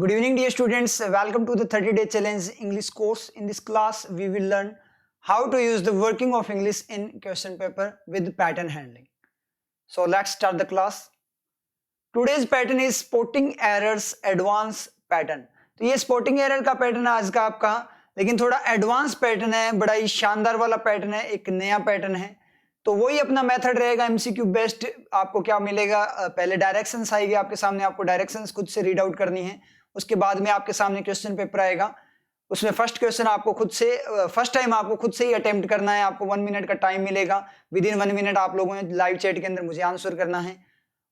Good evening, dear students. Welcome to the 30-day challenge English course. In this class, we will learn how to use the working of English in question paper with pattern handling. So let's start the class. Today's pattern is spotting errors advanced pattern. तो ये spotting error का pattern है आज का आपका, लेकिन थोड़ा advance pattern है, बड़ा ही शानदार वाला पैटर्न है, एक नया पैटर्न है. तो वही अपना मेथड रहेगा एमसीक्यू बेस्ड. आपको क्या मिलेगा, पहले डायरेक्शंस आएगी आपके सामने, आपको डायरेक्शंस खुद से रीड आउट करनी है. उसके बाद में आपके सामने क्वेश्चन पेपर आएगा. उसमें फर्स्ट क्वेश्चन आपको खुद से फर्स्ट टाइम आपको खुद से ही अटेम्प्ट करना है. आपको 1 मिनट का टाइम मिलेगा. विद इन 1 मिनट आप लोगों ने लाइव चैट के अंदर मुझे आंसर करना है.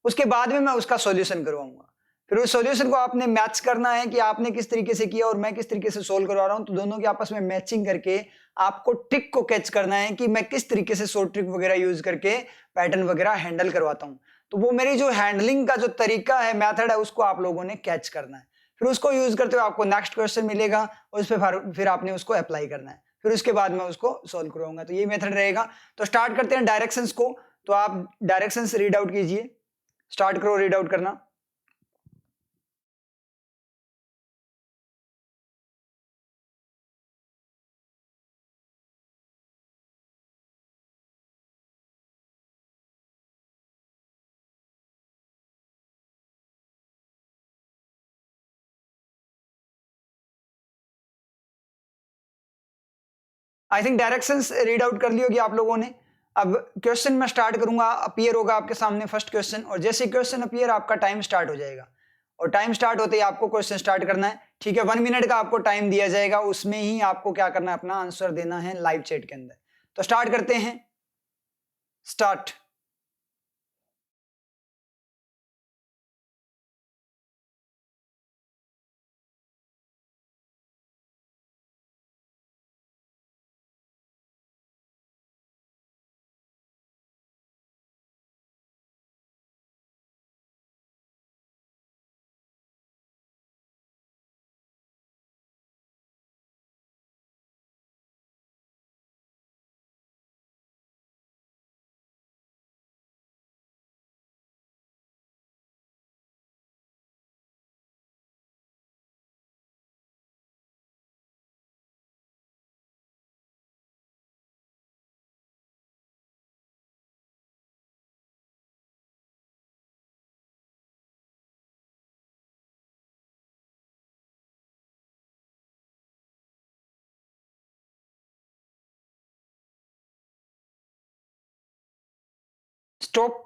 उसके बाद में मैं उसका सॉल्यूशन करवाऊंगा. फिर उस सॉल्यूशन को आपने मैच करना है कि आपने किस तरीके से किया और मैं किस तरीके से सोल्व करवा रहा हूं. तो दोनों की आपस में मैचिंग करके आपको ट्रिक को कैच करना है कि मैं किस तरीके से शॉर्ट ट्रिक वगैरह यूज करके पैटर्न वगैरह हैंडल करवाता हूं. तो वो मेरी जो हैंडलिंग का जो तरीका है, मेथड है, उसको आप लोगों ने कैच करना है. फिर उसको यूज करते हुए आपको नेक्स्ट क्वेश्चन मिलेगा, उस पर फिर आपने उसको अप्लाई करना है. फिर उसके बाद मैं उसको सॉल्व करवाऊंगा. तो ये मेथड रहेगा. तो स्टार्ट करते हैं डायरेक्शंस को. तो आप डायरेक्शंस रीड आउट कीजिए. स्टार्ट करो रीड आउट करना. I think directions read out कर ली होगी आप लोगों ने. अब क्वेश्चन मैं स्टार्ट करूंगा, अपीयर होगा आपके सामने फर्स्ट क्वेश्चन, और जैसे क्वेश्चन अपीयर आपका टाइम स्टार्ट हो जाएगा. और टाइम स्टार्ट होते ही आपको क्वेश्चन स्टार्ट करना है. ठीक है, 1 मिनट का आपको टाइम दिया जाएगा. उसमें ही आपको क्या करना है, अपना आंसर देना है लाइव चैट के अंदर. तो स्टार्ट करते हैं. स्टार्ट. स्टॉप.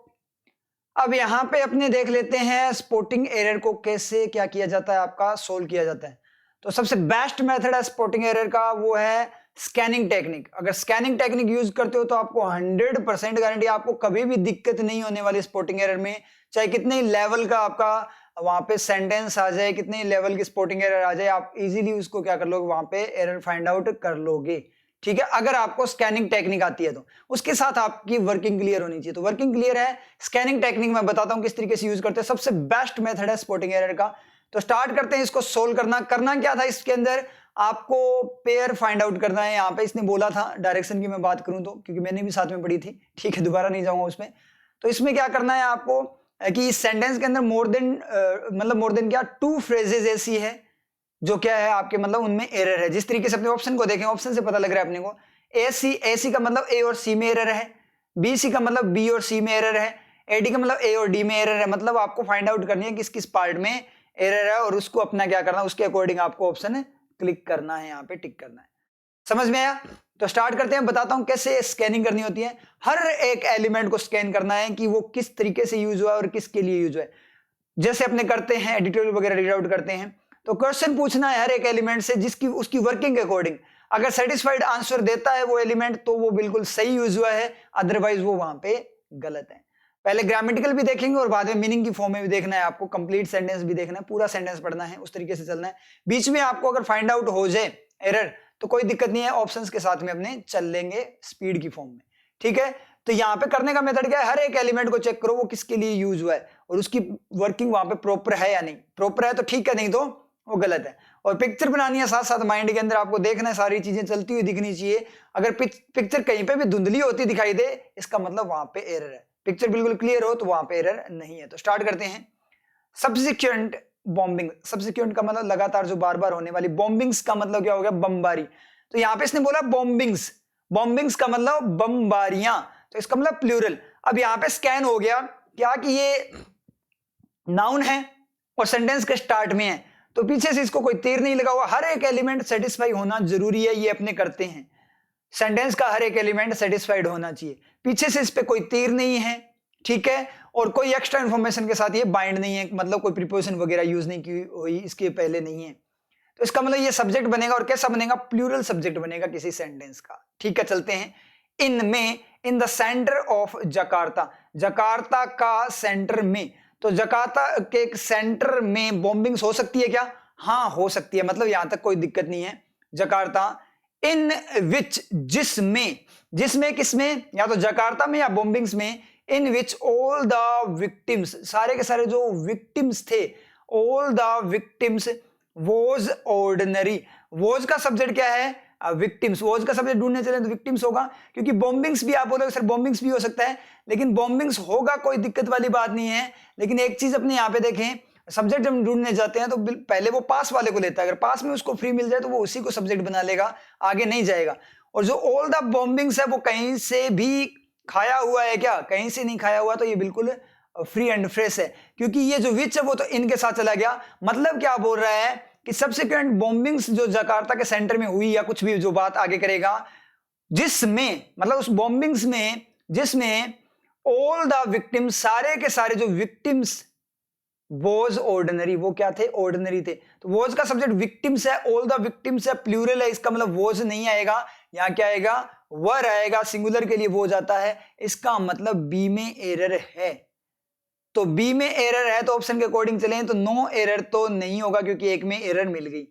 अब यहां पे अपने देख लेते हैं स्पॉटिंग एरर को कैसे क्या किया जाता है, आपका सोल्व किया जाता है. तो सबसे बेस्ट मेथड है स्पॉटिंग एरर का, वो है स्कैनिंग टेक्निक. अगर स्कैनिंग टेक्निक यूज करते हो तो आपको 100% गारंटी, आपको कभी भी दिक्कत नहीं होने वाली स्पॉटिंग एरर में. चाहे कितने लेवल का आपका वहां पे सेंटेंस आ जाए, कितने लेवल की स्पॉटिंग एरर आ जाए, आप इजीली उसको क्या कर लोगे, वहां पे एरर फाइंड आउट कर लोगे. ठीक है, अगर आपको स्कैनिंग टेक्निक आती है तो उसके साथ आपकी वर्किंग क्लियर होनी चाहिए. तो वर्किंग क्लियर है. स्कैनिंग टेक्निक मैं बताता हूं किस तरीके से यूज करते हैं. सबसे बेस्ट मेथड है स्पॉटिंग एरर का. तो स्टार्ट करते हैं इसको सोल्व करना. करना क्या था इसके अंदर, आपको पेयर फाइंड आउट करना है. यहाँ पे इसने बोला था, डायरेक्शन की मैं बात करूं तो, क्योंकि मैंने भी साथ में पढ़ी थी. ठीक है, दोबारा नहीं जाऊंगा उसमें. तो इसमें क्या करना है आपको कि इस सेंटेंस के अंदर मोर देन क्या 2 फ्रेजेस ऐसी है जो क्या है आपके, मतलब उनमें एरर है. जिस तरीके से अपने ऑप्शन को देखें, ऑप्शन से पता लग रहा है अपने को, ए सी का मतलब ए और सी में एरर है, बी सी का मतलब बी और सी में एरर है, ए डी का मतलब ए और डी में एरर है. मतलब आपको फाइंड आउट करनी है किस किस पार्ट में एरर है, और उसको अपना क्या करना है, उसके अकॉर्डिंग आपको ऑप्शन क्लिक करना है, यहाँ पे टिक करना है. समझ में आया? तो स्टार्ट करते हैं. बताता हूं कैसे स्कैनिंग करनी होती है. हर एक एलिमेंट को स्कैन करना है कि वो किस तरीके से यूज हुआ और किसके लिए यूज हुआ है. जैसे अपने करते हैं एडिटोरियल वगैरह रीड आउट करते हैं, तो क्वेश्चन पूछना है हर एक एलिमेंट से जिसकी उसकी वर्किंग के अकॉर्डिंग. अगर सेटिस्फाइड आंसर देता है वो एलिमेंट तो वो बिल्कुल सही यूज हुआ है, अदरवाइज वो वहां पे गलत है. पहले ग्रामेटिकल भी देखेंगे और बाद में मीनिंग की फॉर्म में भी देखना है आपको. कंप्लीट सेंटेंस भी देखना है, पूरा सेंटेंस पढ़ना है, उस तरीके से चलना है. बीच में आपको अगर फाइंड आउट हो जाए एरर तो कोई दिक्कत नहीं है, ऑप्शंस के साथ में अपने चल लेंगे स्पीड की फॉर्म में. ठीक है, तो यहाँ पे करने का मेथड क्या है, हर एक एलिमेंट को चेक करो वो किसके लिए यूज हुआ है और उसकी वर्किंग वहां पे प्रॉपर है या नहीं. प्रॉपर है तो ठीक है, नहीं तो वो गलत है. और पिक्चर बनानी है साथ साथ माइंड के अंदर, आपको देखना है सारी चीजें चलती हुई दिखनी चाहिए. अगर पिक्चर कहीं पे भी धुंधली होती दिखाई दे, इसका मतलब वहां पे एरर है. पिक्चर बिल्कुल क्लियर हो तो वहां पे एरर नहीं है. तो स्टार्ट करते हैं. सब्सिक्वेंट बॉम्बिंग, सब्सिक्वेंट का मतलब लगातार जो बार बार होने वाली, बॉम्बिंग्स का मतलब क्या हो गया, बमबारी। तो यहां पे इसने बोला बॉम्बिंग्स, बॉम्बिंग्स का मतलब बमबारियां, तो इसका मतलब प्लूरल। अब यहां पे स्कैन हो गया क्या कि ये नाउन है और सेंटेंस के स्टार्ट में है, तो पीछे से इसको कोई तीर नहीं लगा हुआ, हर एक एलिमेंट सेटिस्फाई होना जरूरी है, ये अपने करते हैं, सेंटेंस का हर एक एलिमेंट सेटिस्फाइड होना चाहिए, पीछे से इस पे कोई तीर नहीं है, ठीक है, और कोई एक्स्ट्रा इंफॉर्मेशन के साथ ये बाइंड नहीं है, मतलब कोई प्रीपोजिशन वगैरह यूज नहीं की हुई इसके पहले नहीं है, तो इसका मतलब ये सब्जेक्ट बनेगा, और कैसा बनेगा, प्लूरल सब्जेक्ट बनेगा किसी सेंटेंस का। ठीक है, चलते हैं, इनमें, in the centre of Jakarta, Jakarta का सेंटर में, तो जकार्ता के सेंटर में बॉम्बिंग्स हो सकती है क्या, हाँ हो सकती है, मतलब यहां तक कोई दिक्कत नहीं है। जकार्ता इन विच, जिसमें, जिसमें किसमें, या तो जकार्ता में या बॉम्बिंग्स में, इन विच ऑल द विक्टिम्स, सारे के सारे जो विक्टिम्स थे, all the victims was ordinary, was का सब्जेक्ट क्या है, विक्टिम्स, वॉज का सब्जेक्ट ढूंढने चले तो विक्टिम्स होगा, क्योंकि बॉम्बिंग्स भी आप बोलोगे सर बॉम्बिंग्स भी हो सकता है, लेकिन बॉम्बिंग्स होगा कोई दिक्कत वाली बात नहीं है, लेकिन एक चीज अपने यहाँ पे देखें, सब्जेक्ट जब ढूंढने जाते हैं तो पहले वो पास वाले को लेता है, अगर पास में उसको फ्री मिल जाए तो वो उसी को सब्जेक्ट बना लेगा, आगे नहीं जाएगा। और जो ऑल द बॉम्बिंग्स है वो कहीं से भी खाया हुआ है क्या, कहीं से नहीं खाया हुआ, तो ये बिल्कुल फ्री एंड फ्रेश है, क्योंकि ये जो विच है वो तो इनके साथ चला गया, मतलब क्या बोल रहा है कि सबसिक्वेंट बॉम्बिंग्स जो जकार्ता के सेंटर में हुई, या कुछ भी जो बात आगे करेगा, जिसमें, मतलब उस बॉम्बिंग्स में जिसमें ऑल द विक्टिम्स, सारे के सारे जो विक्टिम्स वॉज ऑर्डिनरी, वो क्या थे, ऑर्डिनरी थे, तो वॉज का सब्जेक्ट विक्टिम्स है, ऑल द विक्टिम्स है, प्लूरल है, इसका मतलब वॉज नहीं आएगा, यहां क्या आएगा, वर आएगा, सिंगुलर के लिए वॉज आता है, इसका मतलब बी में एरर है, तो बी में एरर है, तो ऑप्शन के अकॉर्डिंग चलें तो नो एरर तो नहीं होगा, क्योंकि एक में एरर मिल गई,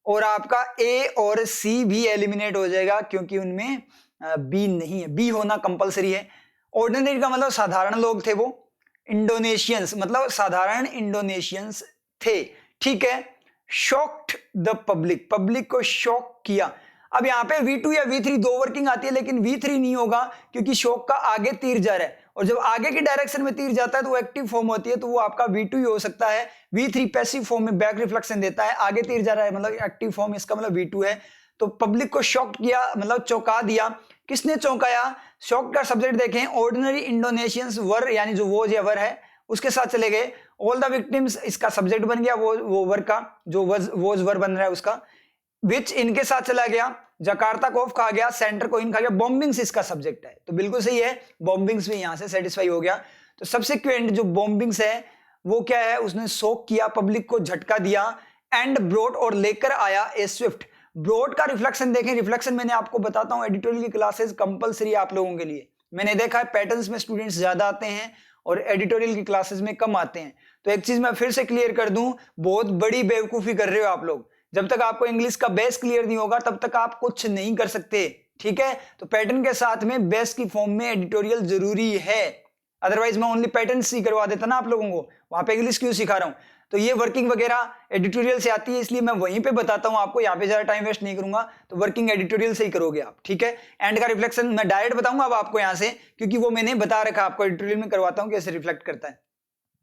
और आपका ए और सी भी एलिमिनेट हो जाएगा, क्योंकि उनमें बी नहीं है, बी होना कंपलसरी है। ऑर्डिनरी का मतलब साधारण लोग थे, वो इंडोनेशियंस, मतलब साधारण इंडोनेशियंस थे, ठीक है। शॉक्ड द पब्लिक, पब्लिक को शॉक किया। अब यहाँ पे V2 या V3 दो वर्किंग आती है, लेकिन V3 नहीं होगा, क्योंकि शॉक का आगे तीर जा रहा है, और जब आगे की डायरेक्शन में तीर जाता है तो वो एक्टिव फॉर्म होती है, तो वो आपका V2 ही हो सकता है। V3 पैसिव फॉर्म में बैक रिफ्लेक्शन देता है, आगे तीर जा रहा है मतलब एक्टिव फॉर्म, इसका मतलब V2 है। तो पब्लिक को शॉक्ड किया मतलब चौंका दिया, किसने चौंकाया, शॉक का सब्जेक्ट देखें, ऑर्डिनरी इंडोनेशियंस वर, यानी जो वोज या वर है उसके साथ चले गए, ऑल द विक्टिम्स इसका सब्जेक्ट बन गया, वो वर का जो वोज वर बन रहा है उसका, विच इनके साथ चला गया, जकार्ता को ऑफ खा गया, सेंटर को इन खा गया, बॉम्बिंग्स इसका सब्जेक्ट है, तो बिल्कुल सही है, बॉम्बिंग्स भी यहां से सेटिस्फाई हो गया। तो सबसिक्वेंट जो बॉम्बिंग्स है वो क्या है, उसने शॉक किया, पब्लिक को झटका दिया, एंड ब्रोट और लेकर आया ए स्विफ्ट। ब्रोट का रिफ्लेक्शन देखें, रिफ्लेक्शन मैंने आपको बताता हूं एडिटोरियल की क्लासेस कंपलसरी आप लोगों के लिए, मैंने देखा है पैटर्न्स में स्टूडेंट्स ज्यादा आते हैं और एडिटोरियल की क्लासेस में कम आते हैं। तो एक चीज मैं फिर से क्लियर कर दूं, बहुत बड़ी बेवकूफी कर रहे हो आप लोग, जब तक आपको इंग्लिश का बेस क्लियर नहीं होगा तब तक आप कुछ नहीं कर सकते, ठीक है। तो पैटर्न के साथ में बेस की फॉर्म में एडिटोरियल जरूरी है, अदरवाइज मैं ओनली पैटर्न ही करवा देता ना आप लोगों को, वहां पे इंग्लिश क्यों सिखा रहा हूं। तो ये वर्किंग वगैरह एडिटोरियल से आती है, इसलिए मैं वहीं पे बताता हूं आपको, यहाँ पे ज्यादा टाइम वेस्ट नहीं करूंगा, तो वर्किंग एडिटोरियल से ही करोगे आप, ठीक है। एंड का रिफ्लेक्शन मैं डायरेक्ट बताऊंगा अब आपको यहाँ से, क्योंकि वो मैंने बता रखा, आपको एडिटोरियल में करवाता हूँ कैसे रिफ्लेक्ट करता है।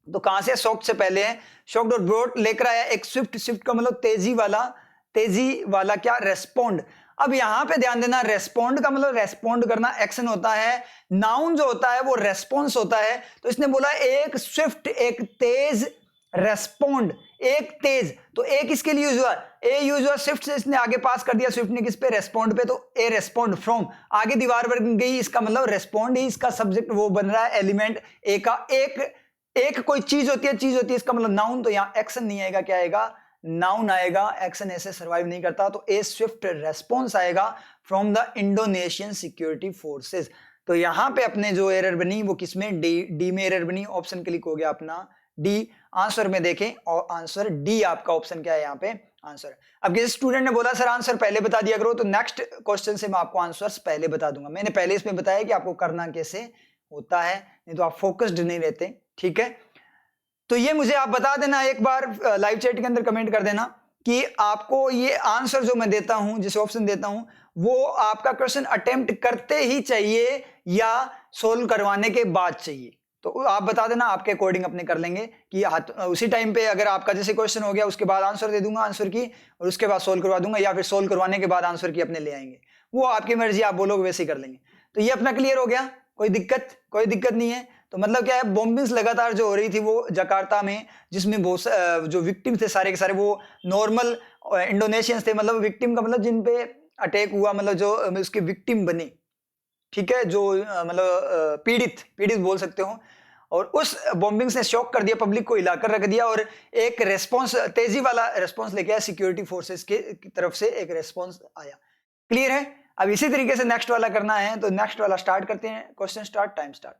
तो कहां से, शॉक्ड से पहले है, शॉक्ड और ब्रोट लेकर आया एक स्विफ्ट, स्विफ्ट का मतलब तेजी वाला क्या, रेस्पोंड। अब यहां पे ध्यान देना, रेस्पोंड का मतलब रेस्पोंड करना एक्शन होता है, नाउन जो होता है वो रेस्पॉन्स होता है। तो इसने बोला एक स्विफ्ट, एक तेज, रेस्पोंड एक तेज, तो एक इसके लिए यूज हुआ, ए यूज हुआ, स्विफ्ट से इसने आगे पास कर दिया, स्विफ्ट ने किस पे, रेस्पोंड पे, तो ए रेस्पोंड फ्रॉम, आगे दीवार पर गई, इसका मतलब रेस्पोंड ही इसका सब्जेक्ट वो बन रहा है, एलिमेंट ए का, एक कोई चीज होती है, इसका मतलब नाउन, तो यहां एक्शन नहीं आएगा, क्या आएगा, नाउन आएगा, एक्शन ऐसे सर्वाइव नहीं करता, तो ए स्विफ्ट रेस्पॉन्स आएगा from the Indonesian security forces. तो यहां पे अपने जो एरर बनी वो किसमें, डी में एरर बनी, ऑप्शन क्लिक हो गया अपना डी। आंसर में देखें और आंसर डी आपका ऑप्शन क्या है यहाँ पे आंसर। अब किसी स्टूडेंट ने बोला सर आंसर पहले बता दिया करो, तो नेक्स्ट क्वेश्चन से मैं आपको आंसर्स पहले बता दूंगा। मैंने पहले इसमें बताया कि आपको करना कैसे होता है, नहीं तो आप फोकस्ड नहीं रहते, ठीक है। तो ये मुझे आप बता देना एक बार लाइव चैट के अंदर कमेंट कर देना कि आपको ये आंसर जो मैं देता हूं, जिस ऑप्शन देता हूं, वो आपका क्वेश्चन अटेम्प्ट करते ही चाहिए या सोल्व करवाने के बाद चाहिए, तो आप बता देना, आपके अकॉर्डिंग अपने कर लेंगे कि उसी टाइम पे अगर आपका जैसे क्वेश्चन हो गया उसके बाद आंसर दे दूंगा आंसर की, और उसके बाद सोल्व करवा दूंगा, या फिर सोल्व करवाने के बाद आंसर की अपने ले आएंगे, वो आपकी मर्जी, आप बोलोगे वैसे ही कर लेंगे। तो ये अपना क्लियर हो गया, कोई दिक्कत नहीं है। तो मतलब क्या है, बॉम्बिंग्स लगातार जो हो रही थी वो जकार्ता में, जिसमें बहुत जो विक्टिम थे सारे के सारे वो नॉर्मल इंडोनेशियंस थे, मतलब विक्टिम का मतलब जिन पे अटैक हुआ, मतलब जो उसके विक्टिम बने, ठीक है, जो मतलब पीड़ित बोल सकते हो। और उस बॉम्बिंग्स ने शॉक कर दिया, पब्लिक को हिलाकर रख दिया, और एक रेस्पॉन्स, तेजी वाला रेस्पॉन्स लेके आया सिक्योरिटी फोर्सेस की तरफ से, एक रेस्पॉन्स आया। क्लियर है? अब इसी तरीके से नेक्स्ट वाला करना है, तो नेक्स्ट वाला स्टार्ट करते हैं। Question start, time start.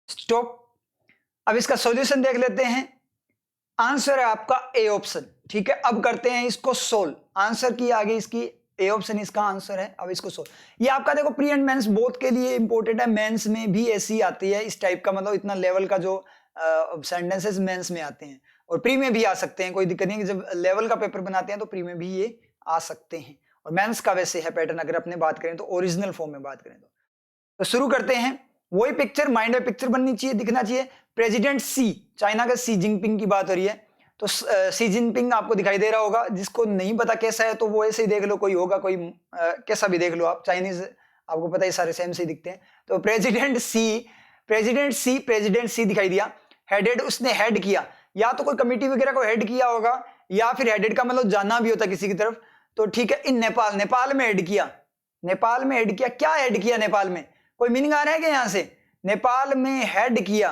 Stop. अब इसका सॉल्यूशन देख लेते हैं। आंसर है आपका ए ऑप्शन, ठीक है। अब करते हैं इसको सोल्व। आंसर की आगे इसकी ए ऑप्शन इसका आंसर है। अब इसको सोल्व, ये आपका देखो प्री एंड मेंस बोथ के लिए इंपॉर्टेंट है। मेंस में भी ऐसी आती है इस टाइप का, मतलब इतना लेवल का जो सेंटेंसेस मेंस में आते हैं, और प्री में भी आ सकते हैं, कोई दिक्कत नहीं है। जब लेवल का पेपर बनाते हैं तो प्री में भी ये आ सकते हैं। और मेंस का वैसे है पैटर्न, अगर अपने बात करें तो ओरिजिनल फॉर्म में बात करें तो शुरू करते हैं। वही पिक्चर माइंड में पिक्चर बननी चाहिए, दिखना चाहिए। प्रेसिडेंट सी, चाइना का सी जिनपिंग की बात हो रही है, तो सी जिनपिंग आपको दिखाई दे रहा होगा। जिसको नहीं पता कैसा है तो वो ऐसे ही देख लो, कोई होगा कोई कैसा भी देख लो आप, चाइनीज आपको पता है सारे सेम से दिखते हैं। तो प्रेसिडेंट सी दिखाई दिया। हेडेड, उसने हेड किया, या तो कोई कमिटी वगैरह को हेड किया होगा, या फिर हेडेड का मतलब जाना भी होता किसी की तरफ। तो ठीक है, इन नेपाल में हेड किया। नेपाल में हेड किया, क्या हेड किया नेपाल में, कोई मीनिंग आ रहा है क्या यहां से? नेपाल में हेड किया,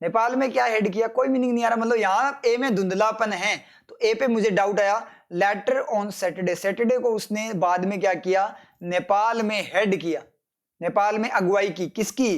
नेपाल में क्या हेड किया, कोई मीनिंग नहीं आ रहा। मतलब यहां ए में धुंधलापन है, तो ए पे मुझे डाउट आया। लेटर ऑन सैटरडे, सैटरडे को उसने बाद में क्या किया, नेपाल में हेड किया, नेपाल में अगुवाई की। किसकी,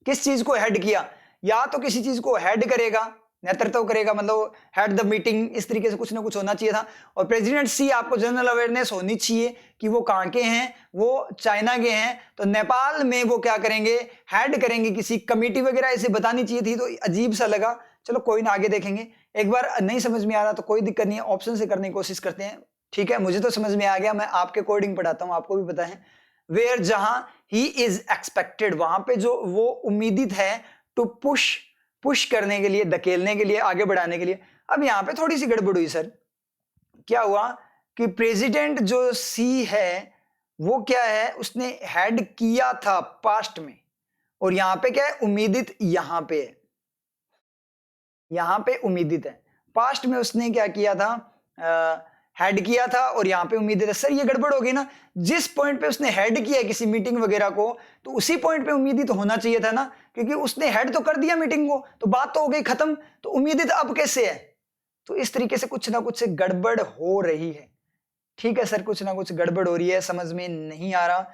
किस चीज को हेड किया? या तो किसी चीज को हेड करेगा, नेतृत्व करेगा, मतलब हेड द मीटिंग, इस तरीके से कुछ ना कुछ होना चाहिए था। और प्रेसिडेंट सी, आपको जनरल अवेयरनेस होनी चाहिए कि वो कहां के हैं, वो चाइना के हैं। तो नेपाल में वो क्या करेंगे, हेड करेंगे किसी कमेटी वगैरह, ऐसे बतानी चाहिए थी। तो अजीब सा लगा, चलो कोई ना, आगे देखेंगे। एक बार नहीं समझ में आ रहा तो कोई दिक्कत नहीं है, ऑप्शन से करने की कोशिश करते हैं, ठीक है। मुझे तो समझ में आ गया, मैं आपके अकॉर्डिंग पढ़ाता हूं, आपको भी पता है। वेयर, जहां ही इज एक्सपेक्टेड, वहां पे जो वो उम्मीदित है, टू पुश करने के लिए, धकेलने के लिए, आगे बढ़ाने के लिए। अब यहां पे थोड़ी सी गड़बड़ हुई सर। क्या हुआ कि प्रेसिडेंट जो सी है वो क्या है, उसने हेड किया था पास्ट में, और यहां पे क्या है, उम्मीदित, यहां पे है, यहां पे उम्मीदित है। पास्ट में उसने क्या किया था, हेड किया था, और यहां पे उम्मीदित है। सर ये गड़बड़ हो गई ना, जिस पॉइंट पे उसने हेड किया है किसी मीटिंग वगैरह को, तो उसी पॉइंट पे उम्मीदित होना चाहिए था ना, क्योंकि उसने हेड तो कर दिया मीटिंग को, तो बात तो हो गई खत्म। तो उम्मीदित अब कैसे है? तो इस तरीके से कुछ ना कुछ गड़बड़ हो रही है, ठीक है सर, कुछ ना कुछ गड़बड़ हो रही है, समझ में नहीं आ रहा,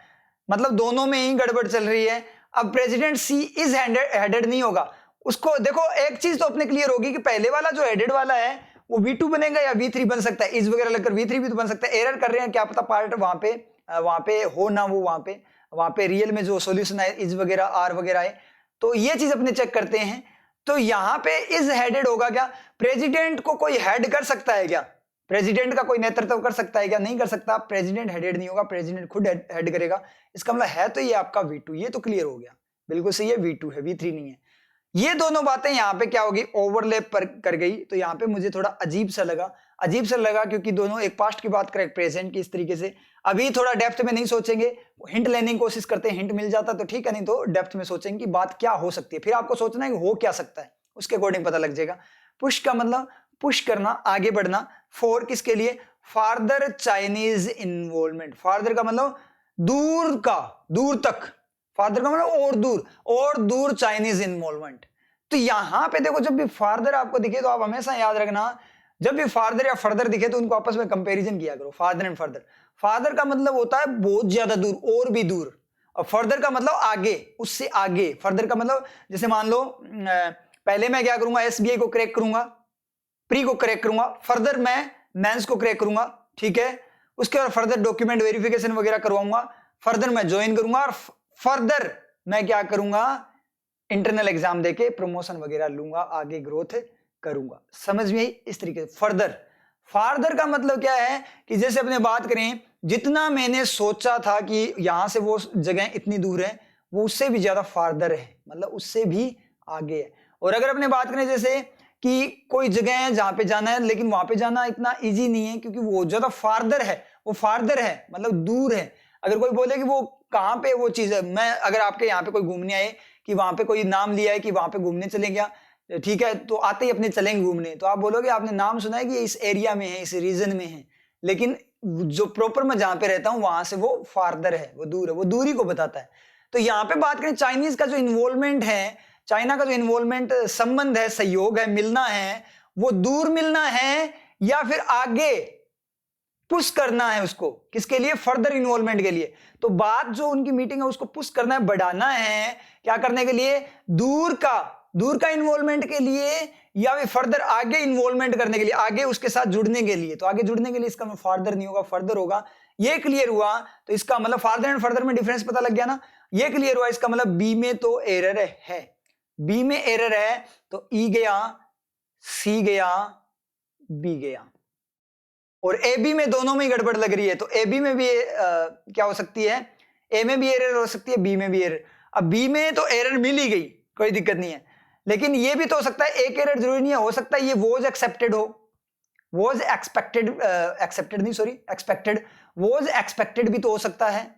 मतलब दोनों में ही गड़बड़ चल रही है। अब प्रेसिडेंट सी इज हेडेड नहीं होगा, उसको देखो एक चीज तो अपने क्लियर होगी कि पहले वाला जो हेडेड वाला है वो V2 बनेगा या V3 बन सकता है, इज वगैरह लगकर V3 भी तो बन सकता है। एरर कर रहे हैं, क्या पता पार्ट वहां पे हो ना, वो वहां पे रियल में जो सॉल्यूशन है इज वगैरह आर वगैरह है। तो ये चीज अपने चेक करते हैं। तो यहां पे इज हेडेड होगा क्या? प्रेसिडेंट को कोई हेड कर सकता है क्या? प्रेसिडेंट का कोई नेतृत्व कर सकता है क्या? नहीं कर सकता। प्रेसिडेंट हेडेड नहीं होगा, प्रेसिडेंट खुद हेड करेगा। इसका मतलब है तो ये आपका V2, ये तो क्लियर हो गया, बिल्कुल सही है, V2 है, V3 नहीं है। ये दोनों बातें यहाँ पे क्या होगी, ओवरलैप कर गई। तो यहाँ पे मुझे थोड़ा अजीब सा लगा क्योंकि दोनों एक पास्ट की बात करें, एक प्रेजेंट की, इस तरीके से। अभी थोड़ा डेप्थ में नहीं सोचेंगे, हिंट लेने की कोशिश करते हैं, हिंट मिल जाता तो ठीक है, नहीं तो डेप्थ में सोचेंगे कि बात क्या हो सकती है। फिर आपको सोचना है कि हो क्या सकता है, उसके अकॉर्डिंग पता लग जाएगा। पुश का मतलब पुश करना, आगे बढ़ना। फॉर किसके लिए, फार्दर चाइनीज इन्वॉल्वमेंट। फार्दर का मतलब दूर का, दूर तक। फार्दर का मतलब और दूर चाइनीज इन्वॉल्वमेंट। तो यहां पे देखो, जब भी फार्दर आपको दिखे तो आप हमेशा याद रखना, जब भी फार्दर या फर्दर दिखे तो उनको आपस में कंपैरिजन किया करो, फादर एंड फर्दर। फादर का मतलब होता है बहुत ज्यादा दूर, और भी दूर, और फर्दर का मतलब आगे, उससे आगे। फर्दर का मतलब जैसे मान लो पहले मैं क्या करूंगा, एसबीआई को क्रैक करूंगा, प्री को क्रैक करूंगा, फर्दर मैं मेंस को क्रैक करूंगा, ठीक है। उसके बाद फर्दर डॉक्यूमेंट वेरिफिकेशन वगैरह करवाऊंगा, फर्दर मैं ज्वाइन करूंगा, और फर्दर मैं क्या करूंगा, इंटरनल एग्जाम देके प्रमोशन वगैरह लूंगा, आगे ग्रोथ करूंगा। समझ में आई? इस तरीके से फर्दर। फार्दर का मतलब क्या है कि जैसे अपने बात करें, जितना मैंने सोचा था कि यहां से वो जगह इतनी दूर है, वो उससे भी ज्यादा फार्दर है, मतलब उससे भी आगे है। और अगर अपने बात करें जैसे कि कोई जगह है जहां पे जाना है, लेकिन वहां पे जाना इतना इजी नहीं है क्योंकि वो ज्यादा फार्दर है, वो फार्दर है मतलब दूर है। अगर कोई बोले कि वो कहां पे वो चीज है, मैं अगर आपके यहाँ पे कोई घूमने आए कि वहां पे कोई नाम लिया है कि वहां पे घूमने चले गया, ठीक है, तो आते ही अपने चलेंगे घूमने, तो आप बोलोगे आपने नाम सुना है कि इस एरिया में है, इस रीजन में है, लेकिन जो प्रॉपर मैं जहां पे रहता हूं वहां से वो फार्दर है, वो दूर है, वो दूरी को बताता है। तो यहाँ पे बात करें चाइनीज का जो इन्वॉल्वमेंट है, चाइना का जो इन्वॉल्वमेंट संबंध है, सहयोग है, मिलना है, वो दूर मिलना है या फिर आगे पुश करना है उसको, किसके लिए, फर्दर इन्वॉल्वमेंट के लिए। तो बात जो उनकी मीटिंग है उसको पुश करना है, बढ़ाना है, क्या करने के लिए, दूर का इन्वॉल्वमेंट के लिए, या फिर फर्दर आगे इन्वॉल्वमेंट करने के लिए, आगे उसके साथ जुड़ने के लिए। तो आगे जुड़ने के लिए इसका फार्दर नहीं होगा, फर्दर होगा। ये क्लियर हुआ? तो इसका मतलब फार्दर एंड फर्दर में डिफरेंस पता लग गया ना, ये क्लियर हुआ। इसका मतलब बी में तो एरर है, बी में एरर है, तो ई गया, सी गया, बी गया, और ए बी में दोनों में गड़बड़ लग रही है। तो ए बी में भी क्या हो सकती है, ए में भी एरर हो सकती है, बी में भी एरर। अब बी में तो एरर मिल ही गई, कोई दिक्कत नहीं है, लेकिन ये भी तो हो सकता है, एक एरर जरूरी नहीं है, हो सकता है ये वॉज एक्सेप्टेड हो, वॉज एक्सपेक्टेड, एक्सेप्टेड नहीं सॉरी एक्सपेक्टेड, वॉज एक्सपेक्टेड भी तो हो सकता है।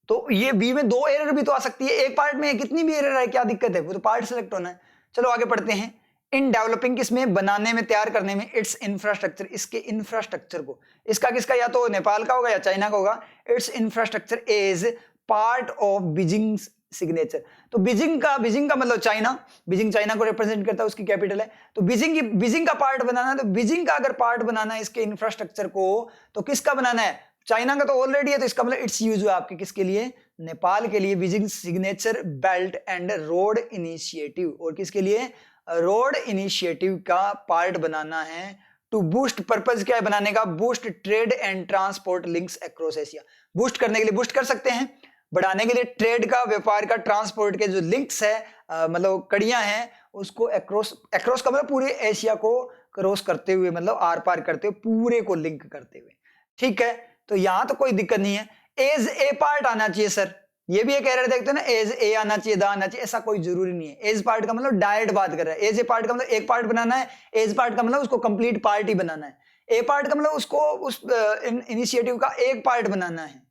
तो ये बी में दो एरर भी तो आ सकती है, एक पार्ट में कितनी भी एरर है, क्या दिक्कत है, वो तो पार्ट सेलेक्ट होना है। चलो आगे पढ़ते हैं। इन डेवलपिंग, किसमें, बनाने में, तैयार करने में, इट्स इंफ्रास्ट्रक्चर, इसके इंफ्रास्ट्रक्चर को, इसका किसका, या तो नेपाल का होगा या चाइना का होगा। It's infrastructure is part of Beijing signature. तो बीजिंग का मतलब चाइना, बीजिंग चाइना को रिप्रेजेंट करता है, उसकी कैपिटल है। तो बीजिंग का पार्ट बनाना है, तो बीजिंग का अगर पार्ट बनाना है इसके इंफ्रास्ट्रक्चर को, तो किसका बनाना है, चाइना का तो ऑलरेडी है, तो इसका मतलब इट्स यूज हुआ आपके किसके लिए, नेपाल के लिए। Beijing signature belt and road initiative, और किसके लिए, रोड इनिशिएटिव का पार्ट बनाना है। टू बूस्ट, पर्पज क्या है बनाने का, boost trade and transport links across Asia. Boost करने के लिए बूस्ट कर सकते हैं, बढ़ाने के लिए ट्रेड का, व्यापार का, ट्रांसपोर्ट के जो लिंक्स है, मतलब कड़ियां हैं, उसको अक्रॉस का मतलब पूरे एशिया को क्रॉस करते हुए, मतलब आर पार करते हुए, पूरे को लिंक करते हुए, ठीक है। तो यहां तो कोई दिक्कत नहीं है, एज ए पार्ट आना चाहिए सर, ये भी एक एरर देखते हैं ना, एज ए आना चाहिए, दा आना चाहिए, ऐसा कोई जरूरी नहीं है। एज पार्ट का मतलब डायरेक्ट बात कर रहा है, एज ए पार्ट का मतलब एक पार्ट बनाना है, एज पार्ट का मतलब उसको कंप्लीट पार्ट ही बनाना है, ए पार्ट का मतलब उसको उस इनिशिएटिव का एक पार्ट बनाना है,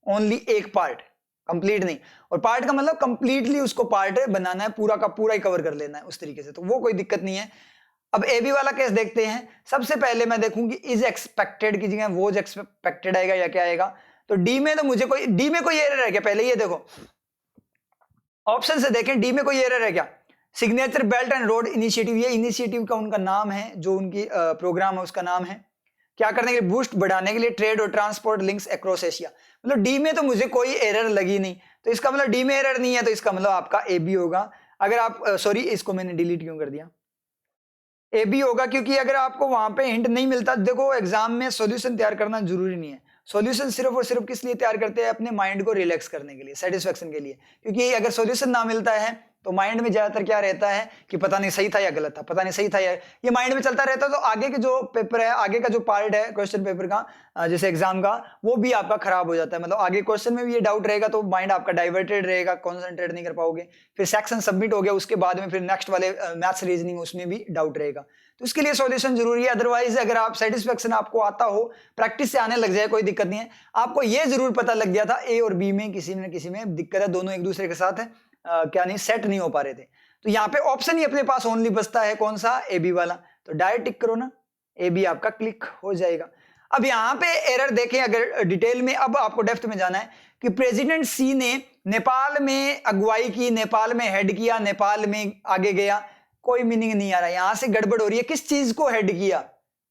ओनली एक पार्ट, कंप्लीट नहीं। और पार्ट का मतलब कंप्लीटली उसको पार्ट बनाना है, पूरा का पूरा ही कवर कर लेना है उस तरीके से, तो वो कोई दिक्कत नहीं है। अब ए बी वाला केस देखते हैं। सबसे पहले मैं देखूंगी इज एक्सपेक्टेड की जगह वोज एक्सपेक्टेड आएगा या क्या आएगा। तो डी में तो मुझे कोई, डी में कोई एरर है क्या, पहले ये देखो ऑप्शन से देखें, डी में कोई एरर है क्या, signature belt and road initiative, ये इनिशिएटिव का उनका नाम है, जो उनकी प्रोग्राम है उसका नाम है, क्या करने के लिए, बूस्ट, बढ़ाने के लिए ट्रेड और ट्रांसपोर्ट लिंक्स अक्रॉस एशिया। मतलब डी में तो मुझे कोई एरर लगी नहीं, तो इसका मतलब डी में एरर नहीं है, तो इसका मतलब आपका ए बी होगा। अगर आप सॉरी इसको मैंने डिलीट क्यों कर दिया, ए बी होगा, क्योंकि अगर आपको वहां पे हिंट नहीं मिलता, देखो एग्जाम में सॉल्यूशन तैयार करना जरूरी नहीं है, सॉल्यूशन सिर्फ और सिर्फ किस लिए तैयार करते हैं, अपने माइंड को रिलैक्स करने के लिए, सेटिस्फेक्शन के लिए। क्योंकि अगर सॉल्यूशन ना मिलता है तो माइंड में ज्यादातर क्या रहता है कि पता नहीं सही था या गलत था, पता नहीं सही था या, ये माइंड में चलता रहता है। तो आगे के जो पेपर है, आगे का जो पार्ट है क्वेश्चन पेपर का, जैसे एग्जाम का, वो भी आपका खराब हो जाता है। मतलब आगे क्वेश्चन में भी ये डाउट रहेगा तो माइंड आपका डाइवर्टेड रहेगा, कॉन्सेंट्रेट नहीं कर पाओगे। फिर सेक्शन सबमिट हो गया, उसके बाद में फिर नेक्स्ट वाले मैथ्स रीजनिंग, उसमें भी डाउट रहेगा। तो इसके लिए सॉल्यूशन जरूरी है। अदरवाइज अगर आप सेटिस्फेक्शन आपको आता हो, प्रैक्टिस से आने लग जाए, कोई दिक्कत नहीं है। आपको ये जरूर पता लग गया था ए और बी में किसी न किसी में दिक्कत है, दोनों एक दूसरे के साथ है क्या नहीं सेट नहीं हो पा रहे थे। तो यहाँ पे ऑप्शन ही अपने पास ओनली बचता है, कौन सा, ए बी वाला। तो डायरेक्ट टिक करो ना, ए बी आपका क्लिक हो जाएगा। अब यहाँ पे एरर देखें अगर डिटेल में, अब आपको डेप्थ में जाना है कि प्रेसिडेंट सी ने नेपाल में अगुवाई की, नेपाल में हेड किया, नेपाल में आगे गया, कोई मीनिंग नहीं आ रहा। यहां से गड़बड़ हो रही है, किस चीज को हेड किया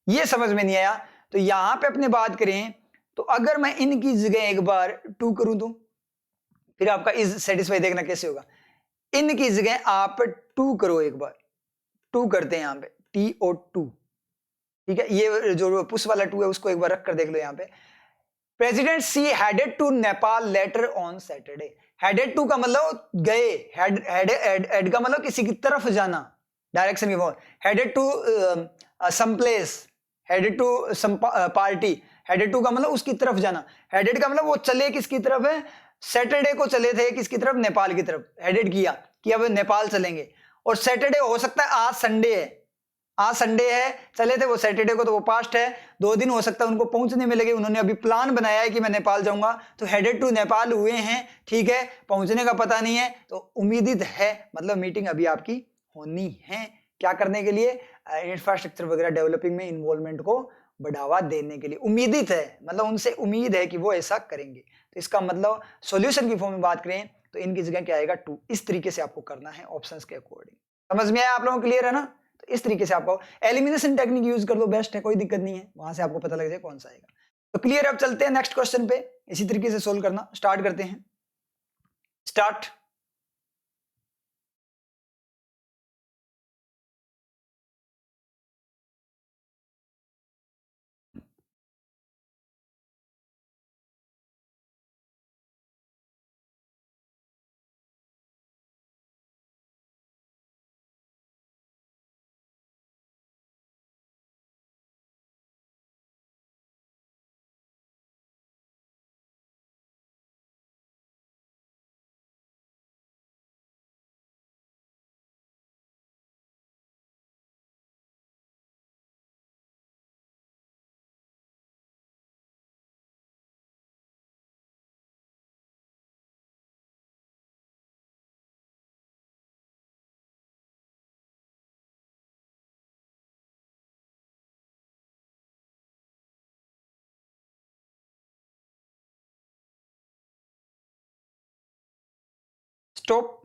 ये समझ में नहीं आया। तो यहां पे अपने बात करें तो अगर मैं इनकी जगह एक बार टू करूं तो फिर आपका इज सेटिस्फाई देखना कैसे होगा। इनकी जगह आप टू करो, एक बार टू करते हैं यहां पे, TO 2, ठीक है। ये जो पुश वाला टू है उसको एक बार रख कर देख लो। यहां पे president Xi headed to Nepal later on Saturday. Headed to का मतलब गए, हेड का मतलब किसी की तरफ जाना, डायरेक्शन की form. Headed to some place, headed to some party. Headed to का मतलब उसकी तरफ जाना। हेडेड का मतलब वो चले किसकी तरफ है, सैटरडे को चले थे किसकी तरफ, नेपाल की तरफ। हेडेड किया कि अब नेपाल चलेंगे, और सैटरडे हो सकता है आज संडे है, आज संडे है, चले थे वो सैटरडे को, तो वो पास्ट है, 2 दिन हो सकता है उनको पहुंचने में लगे। उन्होंने अभी प्लान बनाया है कि मैं नेपाल जाऊंगा, तो हेडेड टू नेपाल हुए हैं, ठीक है। पहुंचने का पता नहीं है, तो उम्मीदित है, मतलब मीटिंग अभी आपकी होनी है। क्या करने के लिए, इंफ्रास्ट्रक्चर वगैरह डेवलपिंग में इन्वॉल्वमेंट को बढ़ावा देने के लिए उम्मीदित है, मतलब उनसे उम्मीद है कि वो ऐसा करेंगे। तो इसका मतलब सॉल्यूशन की फॉर्म में बात करें तो इनकी जगह क्या आएगा, 2। इस तरीके से आपको करना है ऑप्शंस के अकॉर्डिंग। समझ में आया आप लोगों को, क्लियर है ना। तो इस तरीके से आपको एलिमिनेशन टेक्निक यूज कर दो, बेस्ट है, कोई दिक्कत नहीं है, वहां से आपको पता लग जाए कौन सा आएगा। तो क्लियर, अब चलते हैं नेक्स्ट क्वेश्चन पे, इसी तरीके से सोल्व करना स्टार्ट करते हैं। स्टार्ट। स्टॉप।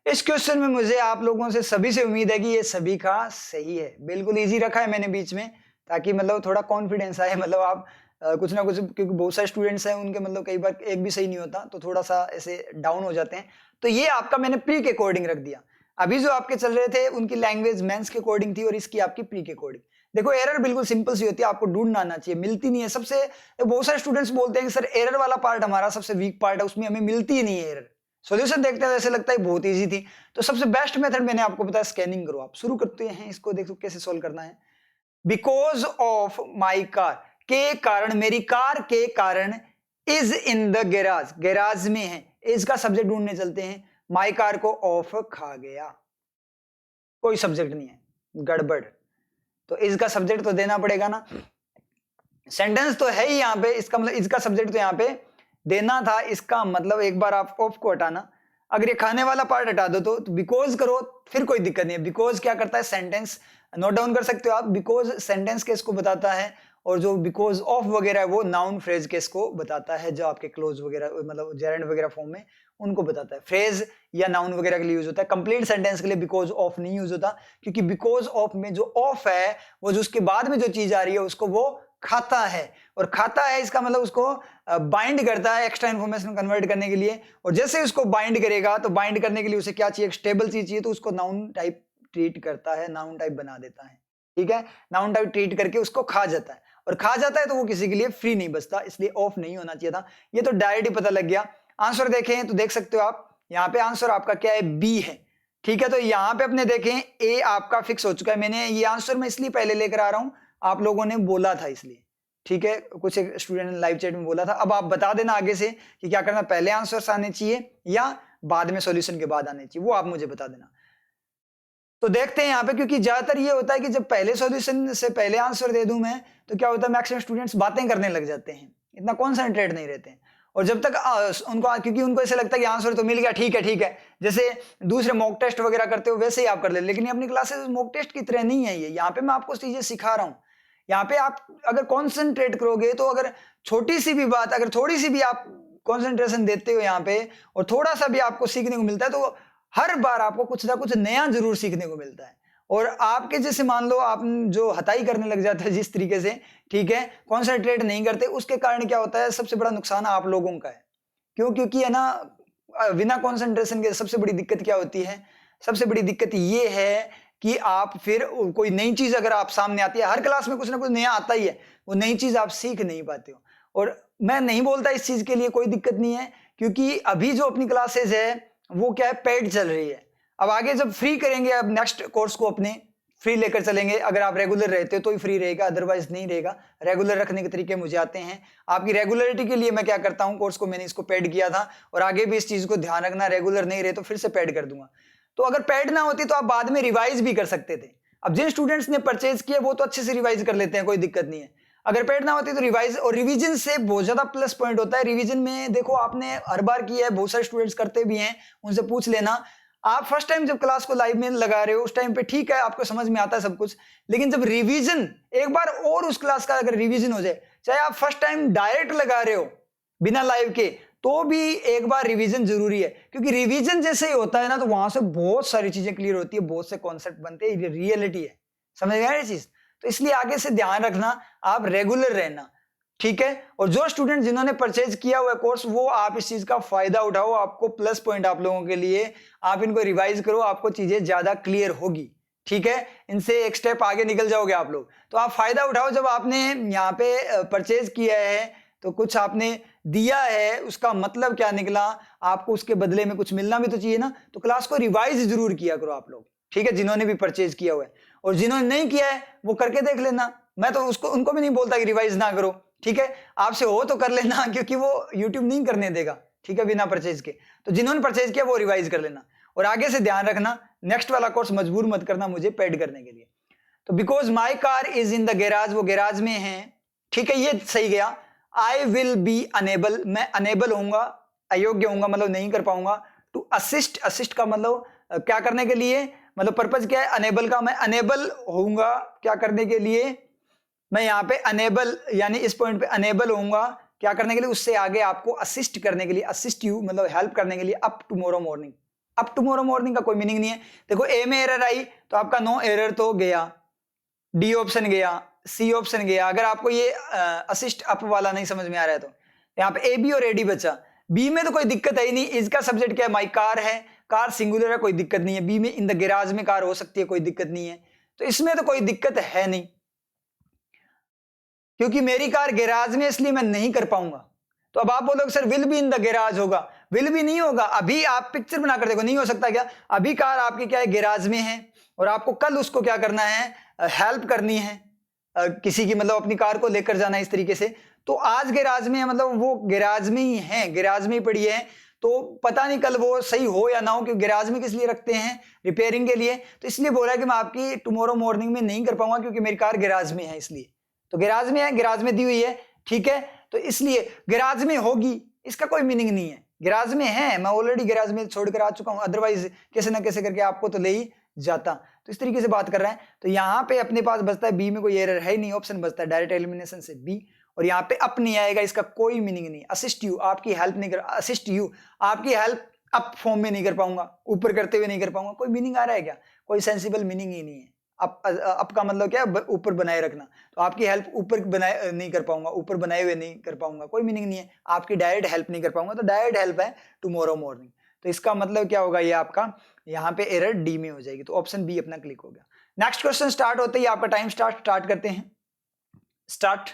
इस क्वेश्चन में मुझे आप लोगों से सभी से उम्मीद है कि ये सभी का सही है। बिल्कुल इजी रखा है मैंने बीच में, ताकि मतलब थोड़ा कॉन्फिडेंस आए। मतलब आप कुछ ना कुछ, क्योंकि बहुत सारे स्टूडेंट्स हैं उनके मतलब कई बार एक भी सही नहीं होता, तो थोड़ा सा ऐसे डाउन हो जाते हैं। तो ये आपका मैंने प्री के अकॉर्डिंग रख दिया। अभी जो आपके चल रहे थे उनकी लैंग्वेज मेंस के अकॉर्डिंग थी, और इसकी आपकी प्री के अकॉर्डिंग। देखो एरर बिल्कुल सिंपल सी होती है, आपको ढूंढना आना चाहिए, मिलती नहीं है। सबसे बहुत सारे स्टूडेंट्स बोलते हैं कि सर एरर वाला पार्ट हमारा सबसे वीक पार्ट है, उसमें हमें मिलती ही नहीं है एरर। सॉल्यूशन देखते हैं ऐसे लगता है बहुत इजी थी। तो सबसे बेस्ट मेथड मैंने आपको बताया, स्कैनिंग करो। आप शुरू करते हैं इसको, देखो कैसे सोल्व करना है। बिकॉज ऑफ माई कार, के कारण, मेरी कार के कारण, is in the garage, garage में है, इज का सब्जेक्ट ढूंढने चलते हैं। माई कार को ऑफ खा गया, कोई सब्जेक्ट नहीं है, गड़बड़। तो इज का सब्जेक्ट तो देना पड़ेगा ना, सेंटेंस तो है ही यहां पे, इसका मतलब इसका सब्जेक्ट तो यहां पे देना था। इसका मतलब एक बार आप ऑफ को हटाना, अगर ये खाने वाला पार्ट हटा दो तो बिकॉज करो, फिर कोई दिक्कत नहीं है। बिकॉज क्या करता है, सेंटेंस नोट डाउन कर सकते हो आप। बिकॉज सेंटेंस केस को बताता है, और जो बिकॉज ऑफ वगैरह है वो नाउन फ्रेज केस को बताता है, जो आपके क्लोज वगैरह मतलब जेरेंड वगैरह फॉर्म में उनको बताता है। फ्रेज या नाउन वगैरह के लिए यूज होता है, कंप्लीट सेंटेंस के लिए बिकॉज ऑफ नहीं यूज होता, क्योंकि बिकॉज ऑफ में जो ऑफ है वो जो उसके बाद में जो चीज आ रही है उसको वो खाता है, और खाता है इसका मतलब उसको बाइंड करता है एक्स्ट्रा इंफॉर्मेशन कन्वर्ट करने के लिए। और जैसे उसको बाइंड करेगा तो बाइंड करने के लिए उसे क्या चाहिए, स्टेबल चीज चाहिए, तो उसको नाउन टाइप ट्रीट करता है, नाउन टाइप बना देता है। ठीक है, नाउन टाइप ट्रीट करके उसको खा जाता है, और खा जाता है तो वो किसी के लिए फ्री नहीं बचता, इसलिए ऑफ नहीं होना चाहिए था। ये तो डायरेक्ट ही पता लग गया। आंसर देखें तो देख सकते हो आप, यहाँ पे आंसर आपका क्या है, बी है। ठीक है, तो यहाँ पे अपने देखें ए आपका फिक्स हो चुका है। मैंने ये आंसर मैं इसलिए पहले लेकर आ रहा हूँ, आप लोगों ने बोला था इसलिए। ठीक है, कुछ एक स्टूडेंट ने लाइव चैट में बोला था। अब आप बता देना आगे से कि क्या करना, पहले आंसर्स आने चाहिए या बाद में सॉल्यूशन के बाद आने चाहिए, वो आप मुझे बता देना। तो देखते हैं यहाँ पे, क्योंकि ज्यादातर ये होता है कि जब पहले सॉल्यूशन से पहले आंसर दे दूं मैं, तो क्या होता है मैक्सिमम स्टूडेंट्स बातें करने लग जाते हैं, इतना कॉन्सेंट्रेट नहीं रहते हैं। और जब तक उनको, क्योंकि उनको ऐसा लगता है कि आंसर तो मिल गया, ठीक है ठीक है, जैसे दूसरे मॉक टेस्ट वगैरह करते हो वैसे ही आप कर ले। लेकिन अपनी क्लासेस मॉक टेस्ट की तरह नहीं है ये, यहाँ पे मैं आपको चीजें सिखा रहा हूँ। यहाँ पे आप अगर कॉन्सेंट्रेट करोगे तो अगर छोटी सी भी बात, अगर थोड़ी सी भी आप कॉन्सेंट्रेशन देते हो यहाँ पे और थोड़ा सा भी आपको सीखने को मिलता है, तो हर बार आपको कुछ ना कुछ नया जरूर सीखने को मिलता है। और आपके जैसे मान लो आप जो हताई करने लग जाते हैं जिस तरीके से, ठीक है, कॉन्सेंट्रेट नहीं करते, उसके कारण क्या होता है, सबसे बड़ा नुकसान आप लोगों का है। क्यों? क्योंकि है ना, बिना कॉन्सेंट्रेशन के सबसे बड़ी दिक्कत क्या होती है, सबसे बड़ी दिक्कत ये है कि आप फिर कोई नई चीज अगर आप सामने आती है, हर क्लास में कुछ ना कुछ नया आता ही है, वो नई चीज आप सीख नहीं पाते हो। और मैं नहीं बोलता इस चीज के लिए कोई दिक्कत नहीं है, क्योंकि अभी जो अपनी क्लासेज है वो क्या है, पेड चल रही है। अब आगे जब फ्री करेंगे, अब नेक्स्ट कोर्स को अपने फ्री लेकर चलेंगे, अगर आप रेगुलर रहते हो तो ही फ्री रहेगा, अदरवाइज नहीं रहेगा। रेगुलर रखने के तरीके मुझे आते हैं। आपकी रेगुलरिटी के लिए मैं क्या करता हूं, कोर्स को मैंने इसको पेड किया था और आगे भी इस चीज को ध्यान रखना, रेगुलर नहीं रहे तो फिर से पेड कर दूंगा। तो अगर पेड ना होती तो आप बाद में रिवाइज भी कर सकते थे। अब जिन स्टूडेंट्स ने परचेज किया वो तो अच्छे से रिवाइज कर लेते हैं, कोई दिक्कत नहीं है। अगर पेड ना होती तो रिवाइज, और रिवीजन से बहुत ज्यादा प्लस पॉइंट होता है। रिवीजन में देखो, आपने हर बार किया है, बहुत सारे स्टूडेंट्स करते भी हैं, उनसे पूछ लेना। आप फर्स्ट टाइम जब क्लास को लाइव में लगा रहे हो उस टाइम पे ठीक है, आपको समझ में आता है सब कुछ, लेकिन जब रिवीजन एक बार और उस क्लास का अगर रिवीजन हो जाए, चाहे आप फर्स्ट टाइम डायरेक्ट लगा रहे हो बिना लाइव के, तो भी एक बार रिवीजन जरूरी है। क्योंकि रिवीजन जैसे ही होता है ना, तो वहां से बहुत सारी चीजें क्लियर होती है, बहुत से कॉन्सेप्ट बनते हैं, ये रियलिटी है। समझ गए ये चीज? तो इसलिए आगे से ध्यान रखना, आप रेगुलर रहना, ठीक है। और जो स्टूडेंट जिन्होंने परचेज किया हुआ कोर्स, वो आप इस चीज का फायदा उठाओ, आपको प्लस पॉइंट आप लोगों के लिए, आप इनको रिवाइज करो, आपको चीजें ज्यादा क्लियर होगी, ठीक है। इनसे एक स्टेप आगे निकल जाओगे आप लोग। तो आप फायदा उठाओ, जब आपने यहाँ पे परचेज किया है तो कुछ आपने दिया है, उसका मतलब क्या निकला, आपको उसके बदले में कुछ मिलना भी तो चाहिए ना। तो क्लास को रिवाइज जरूर किया करो आप लोग, ठीक है, जिन्होंने भी परचेज किया हुआ है। और जिन्होंने नहीं किया है वो करके देख लेना, मैं तो उसको उनको भी नहीं बोलता कि रिवाइज ना करो, ठीक है, आपसे हो तो कर लेना, क्योंकि वो यूट्यूब नहीं करने देगा, ठीक है, बिना परचेज के। तो जिन्होंने परचेज किया वो रिवाइज कर लेना। और आगे से ध्यान रखना, नेक्स्ट वाला कोर्स मजबूर मत करना मुझे पेड करने के लिए। तो because my car is in the garage, वो गैराज में है, ठीक है, ये सही गया। आई विल बी अनेबल, मैं अनेबल होऊंगा, अयोग्य होऊंगा, मतलब नहीं कर पाऊंगा। टू असिस्ट, असिस्ट का मतलब क्या करने के लिए, मतलब पर्पज क्या है अनेबल का, मैं अनेबल होऊंगा क्या करने के लिए, मैं यहाँ पे अनेबल यानी इस पॉइंट पे अनेबल होऊंगा क्या करने के लिए, उससे आगे आपको असिस्ट करने के लिए, असिस्ट यू मतलब हेल्प करने के लिए, up tomorrow morning. Up tomorrow morning का कोई मीनिंग नहीं है। देखो ए में एरर आई तो आपका नो एरर तो गया, डी ऑप्शन गया, सी ऑप्शन गया। अगर आपको ये असिस्ट अप वाला नहीं समझ में आ रहा है तो यहाँ पे ए बी और एडी बचा। बी में तो कोई दिक्कत है ही नहीं, इसका सब्जेक्ट क्या है, माई कार है, कार सिंगुलर है, कोई दिक्कत नहीं है। बी में इन द गैराज में कार हो सकती है, कोई दिक्कत नहीं है। तो इसमें तो कोई दिक्कत है नहीं, क्योंकि मेरी कार गैराज में, इसलिए मैं नहीं कर पाऊंगा। तो अब आप बोलोगे sir will be in the garage होगा, विल भी नहीं होगा। अभी आप पिक्चर बनाकर देखो, नहीं हो सकता क्या, अभी कार आपकी क्या है, गैराज में है, और आपको कल उसको क्या करना है, हेल्प करनी है, किसी की, मतलब अपनी कार को लेकर जाना है इस तरीके से। तो आज गैराज में है, मतलब वो गैराज में ही है, गैराज में ही पड़ी है। तो पता नहीं कल वो सही हो या ना हो, क्योंकि गैराज में किस लिए रखते हैं, रिपेयरिंग के लिए। तो इसलिए बोला कि मैं आपकी टुमारो मॉर्निंग में नहीं कर पाऊंगा, क्योंकि मेरी कार गैराज में है, इसलिए। तो गैराज में है, गैराज में दी हुई है, ठीक है, तो इसलिए गैराज में होगी, इसका कोई मीनिंग नहीं है। गैराज में है, मैं ऑलरेडी गैराज में छोड़कर आ चुका हूं, अदरवाइज कैसे ना कैसे करके आपको तो ले ही जाता। तो इस तरीके से बात कर रहे हैं। तो यहाँ पे अपने पास बचता है बी में कोई एरर है ही नहीं, ऑप्शन बचता है डायरेक्ट एलिमिनेशन से बी। और यहाँ पे अप नहीं आएगा, इसका कोई मीनिंग नहीं। असिस्ट यू, आपकी हेल्प नहीं कर, असिस्ट यू आपकी हेल्प अप फॉर्म में नहीं कर पाऊंगा, ऊपर करते हुए नहीं कर पाऊंगा, कोई मीनिंग आ रहा है क्या, कोई सेंसिबल मीनिंग ही नहीं है। अप का मतलब क्या है, ऊपर बनाए रखना। तो आपकी हेल्प ऊपर बनाए नहीं कर पाऊंगा, ऊपर बनाए हुए नहीं कर पाऊंगा, कोई मीनिंग नहीं है। आपकी डायरेक्ट हेल्प नहीं कर पाऊंगा, तो डायरेक्ट हेल्प है टुमारो मॉर्निंग। तो इसका मतलब क्या होगा, ये आपका यहाँ पे एरर डी में हो जाएगी। तो ऑप्शन बी अपना क्लिक हो गया। नेक्स्ट क्वेश्चन स्टार्ट होते ही आपका टाइम स्टार्ट करते हैं, स्टार्ट।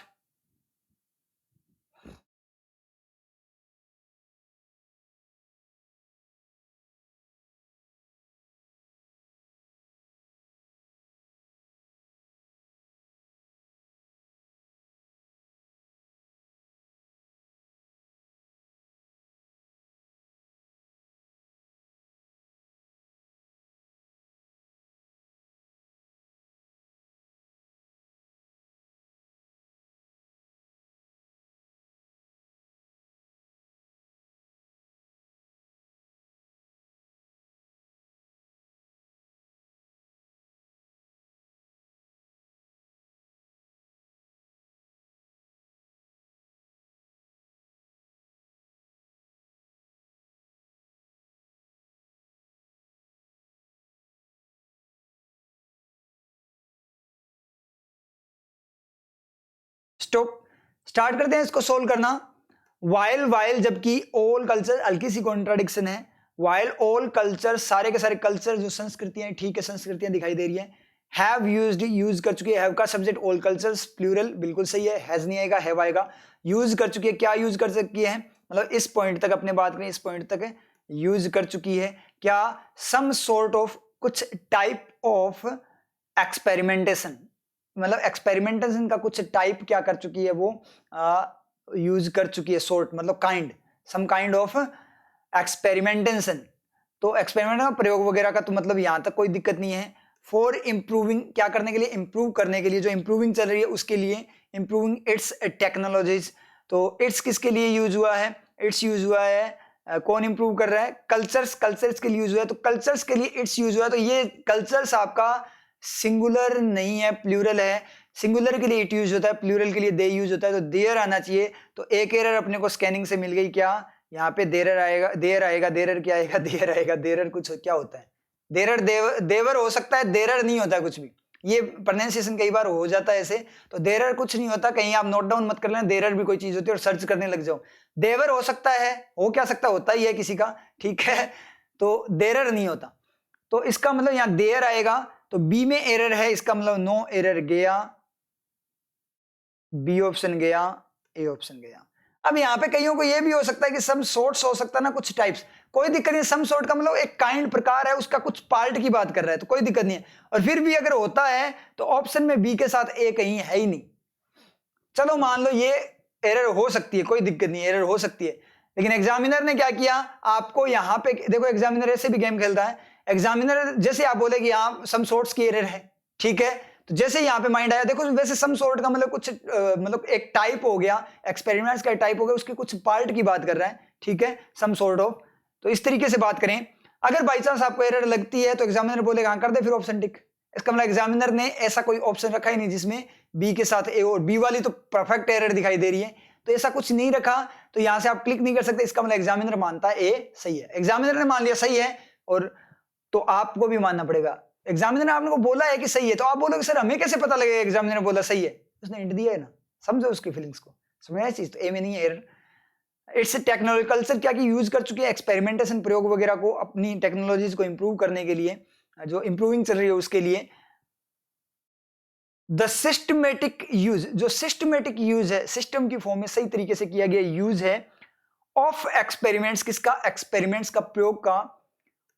स्टॉप, स्टार्ट करते हैं इसको सोल्व करना। वाइल जबकि ऑल कल्चर, हल्की सी कॉन्ट्राडिक्शन है। वाइल ऑल कल्चर, सारे के सारे कल्चर जो संस्कृतियां, ठीक है संस्कृतियां दिखाई दे रही है। हैव यूज्ड, यूज कर चुकी है, हैव का सब्जेक्ट ऑल कल्चर्स प्लूरल, बिल्कुल सही है। हैज नहीं आएगा, हैव आएगा। यूज कर चुकी है, क्या यूज कर सकती है, मतलब इस पॉइंट तक अपने बात करें, इस पॉइंट तक यूज कर चुकी है क्या, सम सॉर्ट ऑफ, कुछ टाइप ऑफ एक्सपेरिमेंटेशन, मतलब एक्सपेरिमेंटेशन का कुछ टाइप क्या कर चुकी है वो, यूज कर चुकी है। सॉर्ट मतलब kind, some kind of experimentation. तो एक्सपेरिमेंट का प्रयोग वगैरह का तो मतलब यहां तक कोई दिक्कत नहीं है। फॉर इंप्रूविंग, क्या करने के लिए, इंप्रूव करने के लिए, जो इंप्रूविंग चल रही है उसके लिए, इंप्रूविंग इट्स टेक्नोलॉजीज। तो इट्स किसके लिए यूज हुआ है, इट्स यूज हुआ है, कौन इंप्रूव कर रहा है, कल्चर्स, कल्चर्स के लिए यूज हुआ है। तो कल्चर्स के लिए इट्स यूज हुआ है, तो ये कल्चर्स आपका सिंगुलर नहीं है, प्लूरल है। सिंगुलर के लिए इट यूज होता है, प्लूरल के लिए दे यूज होता है, तो देयर आना चाहिए। तो एक एरर अपने को स्कैनिंग से मिल गई, क्या यहाँ पे देरर आएगा, देर आएगा, देरर क्या आएगा, देर आएगा, देरर कुछ क्या होता है, देरर देवर हो सकता है, देरर नहीं होता है कुछ भी, ये प्रोनाउंसिएशन कई बार हो जाता है ऐसे। तो देरर कुछ नहीं होता, कहीं आप नोट डाउन मत कर लेना, देरर भी कोई चीज होती है और सर्च करने लग जाओ। देवर हो सकता है, हो क्या सकता, होता ही है किसी का, ठीक है, तो देरर नहीं होता। तो इसका मतलब यहाँ देयर आएगा, तो बी में एरर है, इसका मतलब नो एरर गया, बी ऑप्शन गया, ए ऑप्शन गया। अब यहाँ पे कईयों को ये भी हो सकता है कि सम सॉर्ट्स हो सकता है ना, कुछ टाइप्स, कोई दिक्कत नहीं। सम सॉर्ट का मतलब एक काइंड, प्रकार है, उसका कुछ पार्ट की बात कर रहा है, तो कोई दिक्कत नहीं है। और फिर भी अगर होता है तो ऑप्शन में बी के साथ ए कहीं है ही नहीं। चलो मान लो ये एरर हो सकती है, कोई दिक्कत नहीं, एरर हो सकती है। लेकिन एग्जामिनर ने क्या किया, आपको यहाँ पे देखो, एग्जामिनर ऐसे भी गेम खेलता है। एग्जामिनर जैसे आप बोले कि यहाँ सम सॉर्ट्स की एरर है, ठीक है, तो जैसे यहाँ पे माइंड आया, देखो वैसे सम सॉर्ट का मतलब कुछ मतलब एक टाइप हो गया, एक्सपेरिमेंट्स का टाइप हो गया, उसके कुछ पार्ट की बात कर रहा है, ठीक है, सम सॉर्ट ऑफ। तो इस तरीके से बात करें। अगर बाई चांस आपको एरर लगती है तो एग्जामिनर बोलेगा हाँ कर दे, फिर ऑप्शन टिक। इसका मतलब एग्जामिनर ने ऐसा कोई ऑप्शन रखा ही नहीं जिसमें बी के साथ ए, और बी वाली तो परफेक्ट एरर दिखाई दे रही है, तो ऐसा कुछ नहीं रखा, तो यहां से आप क्लिक नहीं कर सकते। इसका मतलब एग्जामिनर मानता है ए सही है, एग्जामिनर ने मान लिया सही है, और तो आपको भी मानना पड़ेगा। एग्जामिनर ने आपने को बोला है कि सही है, तो आप बोलोगे सर हमें कैसे पता लगेगा एग्जामिनर ने बोला सही है, उसने हिंट दिया है ना, समझो उसकी फीलिंग्स को, समझ आई चीज। तो ए में नहीं है एरर। इट्स टेक्नोलॉजी, कल्चर क्या की यूज कर चुकी है, एक्सपेरिमेंटेशन, प्रयोग वगैरह को अपनी टेक्नोलॉजीज को इंप्रूव करने के लिए, जो इंप्रूविंग चल रही है उसके लिए। द सिस्टमेटिक यूज, जो सिस्टमेटिक यूज है, सिस्टम की फॉर्म में सही तरीके से किया गया यूज है, ऑफ एक्सपेरिमेंट्स, किसका, एक्सपेरिमेंट्स का, प्रयोग का,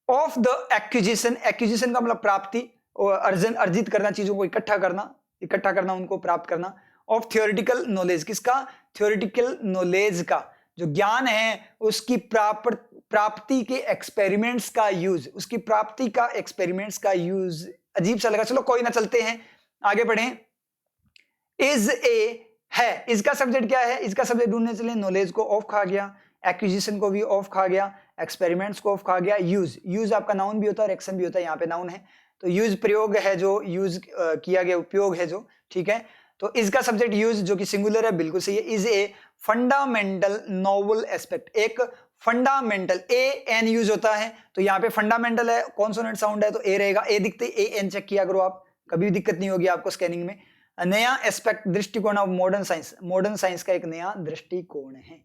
ऑफ द एक्विजिशन, एक्विजिशन का मतलब प्राप्ति और अर्जन, अर्जित करना, चीजों को इकट्ठा करना, उनको प्राप्त करना, ऑफ थियोरिटिकल नॉलेज, किसका, थियोरिटिकल नॉलेज का, जो ज्ञान है उसकी प्राप्ति के एक्सपेरिमेंट्स का यूज, उसकी प्राप्ति का एक्सपेरिमेंट्स का यूज। अजीब सा लगा, चलो कोई ना, चलते हैं आगे बढ़ें। इज ए है, इसका सब्जेक्ट क्या है, इसका सब्जेक्ट ढूंढने चले, नॉलेज को ऑफ खा गया, एक्विजिशन को भी ऑफ खा गया, एक्सपेरिमेंट्स को ऑफ खा गया। यूज, यूज आपका नाउन भी होता है और एक्शन भी होता है, यहाँ पे नाउन है, तो यूज प्रयोग है, जो यूज किया गया उपयोग है जो, ठीक है। तो इसका सब्जेक्ट यूज जो कि सिंगुलर है, बिल्कुल सही है। Is a fundamental novel aspect, एक फंडामेंटल, ए एन यूज होता है, तो यहाँ पे फंडामेंटल है, कॉन्सोनेंट साउंड है, तो ए रहेगा, ए दिखते ए एन चेक किया करो आप, कभी भी दिक्कत नहीं होगी आपको स्कैनिंग में। नया एस्पेक्ट, दृष्टिकोण of modern science, modern science का एक नया दृष्टिकोण है।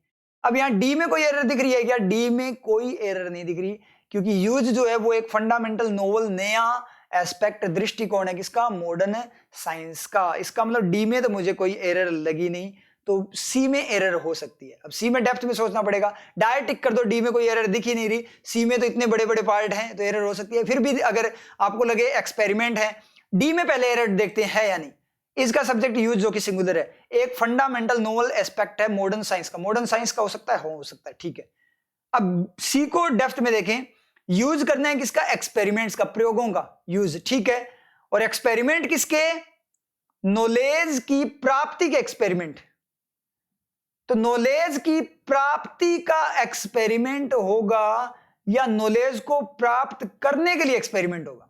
अब यहाँ डी में कोई एरर दिख रही है क्या, डी में कोई एरर नहीं दिख रही, क्योंकि यूज जो है वो एक फंडामेंटल नोवेल, नया एस्पेक्ट, दृष्टिकोण है, किसका, मॉडर्न साइंस का। इसका मतलब डी में तो मुझे कोई एरर लगी नहीं, तो सी में एरर हो सकती है। अब सी में डेप्थ में सोचना पड़ेगा, डायरेक्ट टिक कर दो, डी में कोई एरर दिख ही नहीं रही, सी में तो इतने बड़े बड़े पार्ट हैं तो एरर हो सकती है। फिर भी अगर आपको लगे एक्सपेरिमेंट है, डी में पहले एरर देखते हैं या नहीं। इसका सब्जेक्ट यूज जो कि सिंगुलर है, एक फंडामेंटल नोवेल एस्पेक्ट है मॉडर्न साइंस का, मॉडर्न साइंस का हो सकता है, हो सकता है, ठीक है। अब सी को डेप्थ में देखें, यूज करना है किसका, एक्सपेरिमेंट्स का, प्रयोगों का यूज, ठीक है। और एक्सपेरिमेंट किसके, नॉलेज की प्राप्ति के एक्सपेरिमेंट, तो नॉलेज की प्राप्ति का एक्सपेरिमेंट होगा या नॉलेज को प्राप्त करने के लिए एक्सपेरिमेंट होगा।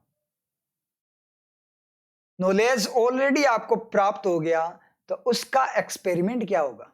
नॉलेज ऑलरेडी आपको प्राप्त हो गया तो उसका एक्सपेरिमेंट क्या होगा।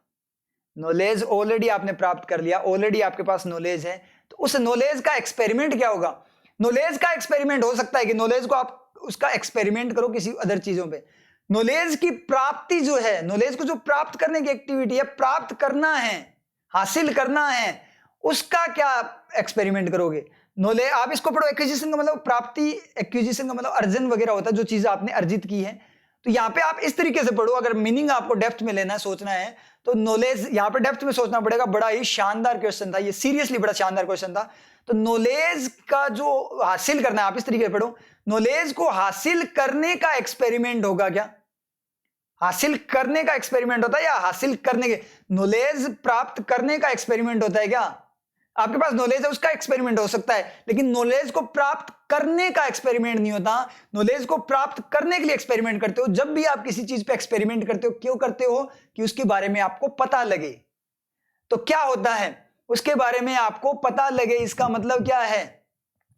नॉलेज ऑलरेडी आपने प्राप्त कर लिया, ऑलरेडी आपके पास नॉलेज है, तो उस नॉलेज का एक्सपेरिमेंट क्या होगा। नॉलेज का एक्सपेरिमेंट हो सकता है कि नॉलेज को आप उसका एक्सपेरिमेंट करो किसी अदर चीजों पे, नॉलेज की प्राप्ति जो है, नॉलेज को जो प्राप्त करने की एक्टिविटी है, प्राप्त करना है, हासिल करना है, उसका क्या एक्सपेरिमेंट करोगे? नॉलेज आप इसको पढ़ो, एक्विजिशन का मतलब प्राप्ति, एक्विजिशन का मतलब अर्जन वगैरह होता है, जो चीज आपने अर्जित की है। तो यहाँ पे आप इस तरीके से पढ़ो, अगर मीनिंग आपको डेप्थ में लेना है, सोचना है, तो नॉलेज यहाँ पे डेप्थ में सोचना पड़ेगा। बड़ा ही शानदार क्वेश्चन था ये, सीरियसली बड़ा शानदार क्वेश्चन था। तो नॉलेज का जो हासिल करना है, आप इस तरीके से पढ़ो, नॉलेज को हासिल करने का एक्सपेरिमेंट होगा क्या? हासिल करने का एक्सपेरिमेंट होता है या हासिल करने के, नॉलेज प्राप्त करने का एक्सपेरिमेंट होता है क्या? आपके पास नॉलेज है, उसका एक्सपेरिमेंट हो सकता है, लेकिन नॉलेज को प्राप्त करने का एक्सपेरिमेंट नहीं होता। नॉलेज को प्राप्त करने के लिए एक्सपेरिमेंट करते हो। जब भी आप किसी चीज पे एक्सपेरिमेंट करते हो, क्यों करते हो? कि उसके बारे में आपको पता लगे। तो क्या होता है? उसके बारे में आपको पता लगे, इसका मतलब क्या है?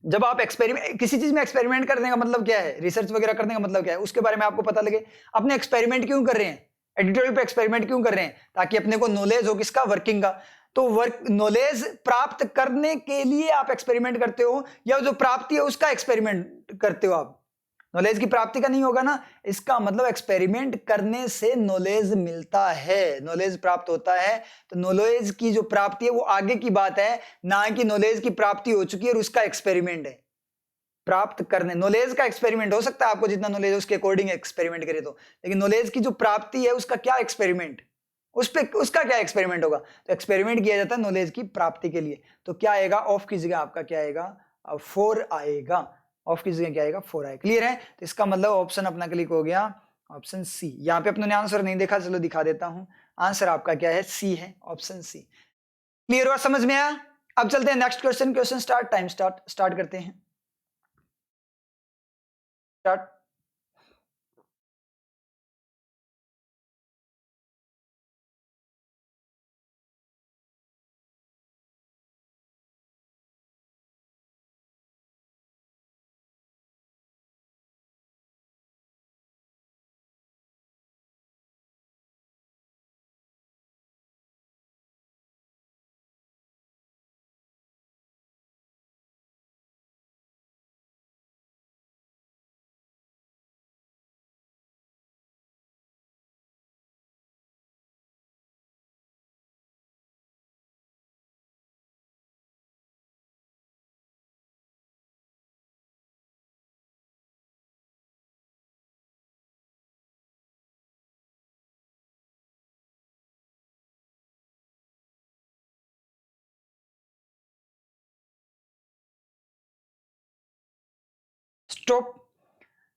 जब आप एक्सपेरिमेंट, किसी चीज में एक्सपेरिमेंट करने का मतलब क्या है? रिसर्च वगैरह करने का मतलब क्या है? उसके बारे में आपको पता लगे। अपने एक्सपेरिमेंट क्यों कर रहे हैं? एडिटोरियल पे एक्सपेरिमेंट क्यों कर रहे हैं? ताकि अपने को नॉलेज हो किसका? वर्किंग का। तो वर्क नॉलेज प्राप्त करने के लिए आप एक्सपेरिमेंट करते हो, या जो प्राप्ति है उसका एक्सपेरिमेंट करते हो आप? नॉलेज की प्राप्ति का नहीं होगा ना, इसका मतलब एक्सपेरिमेंट करने से नॉलेज मिलता है, नॉलेज प्राप्त होता है। तो नॉलेज की जो प्राप्ति है वो आगे की बात है, ना कि नॉलेज की प्राप्ति हो चुकी है और उसका एक्सपेरिमेंट है। प्राप्त करने, नॉलेज का एक्सपेरिमेंट हो सकता है, आपको जितना नॉलेज है उसके अकॉर्डिंग एक्सपेरिमेंट करे तो, लेकिन नॉलेज की जो प्राप्ति है उसका क्या एक्सपेरिमेंट, उस पे उसका क्या एक्सपेरिमेंट होगा? तो एक्सपेरिमेंट किया जाता है नॉलेज की प्राप्ति के लिए। तो क्या आएगा? ऑफ की जगह आपका क्या आएगा? 4 आएगा। ऑफ की जगह क्या आएगा? 4 आएगा। क्लियर है? तो इसका मतलब ऑप्शन अपना क्लिक हो गया, ऑप्शन सी। यहाँ पे अपने आंसर नहीं देखा, चलो दिखा देता हूं। आंसर आपका क्या है? सी है, ऑप्शन सी। क्लियर हुआ? समझ में आया? अब चलते हैं next question. Question start, time start करते हैं। स्टार्ट। स्टॉप।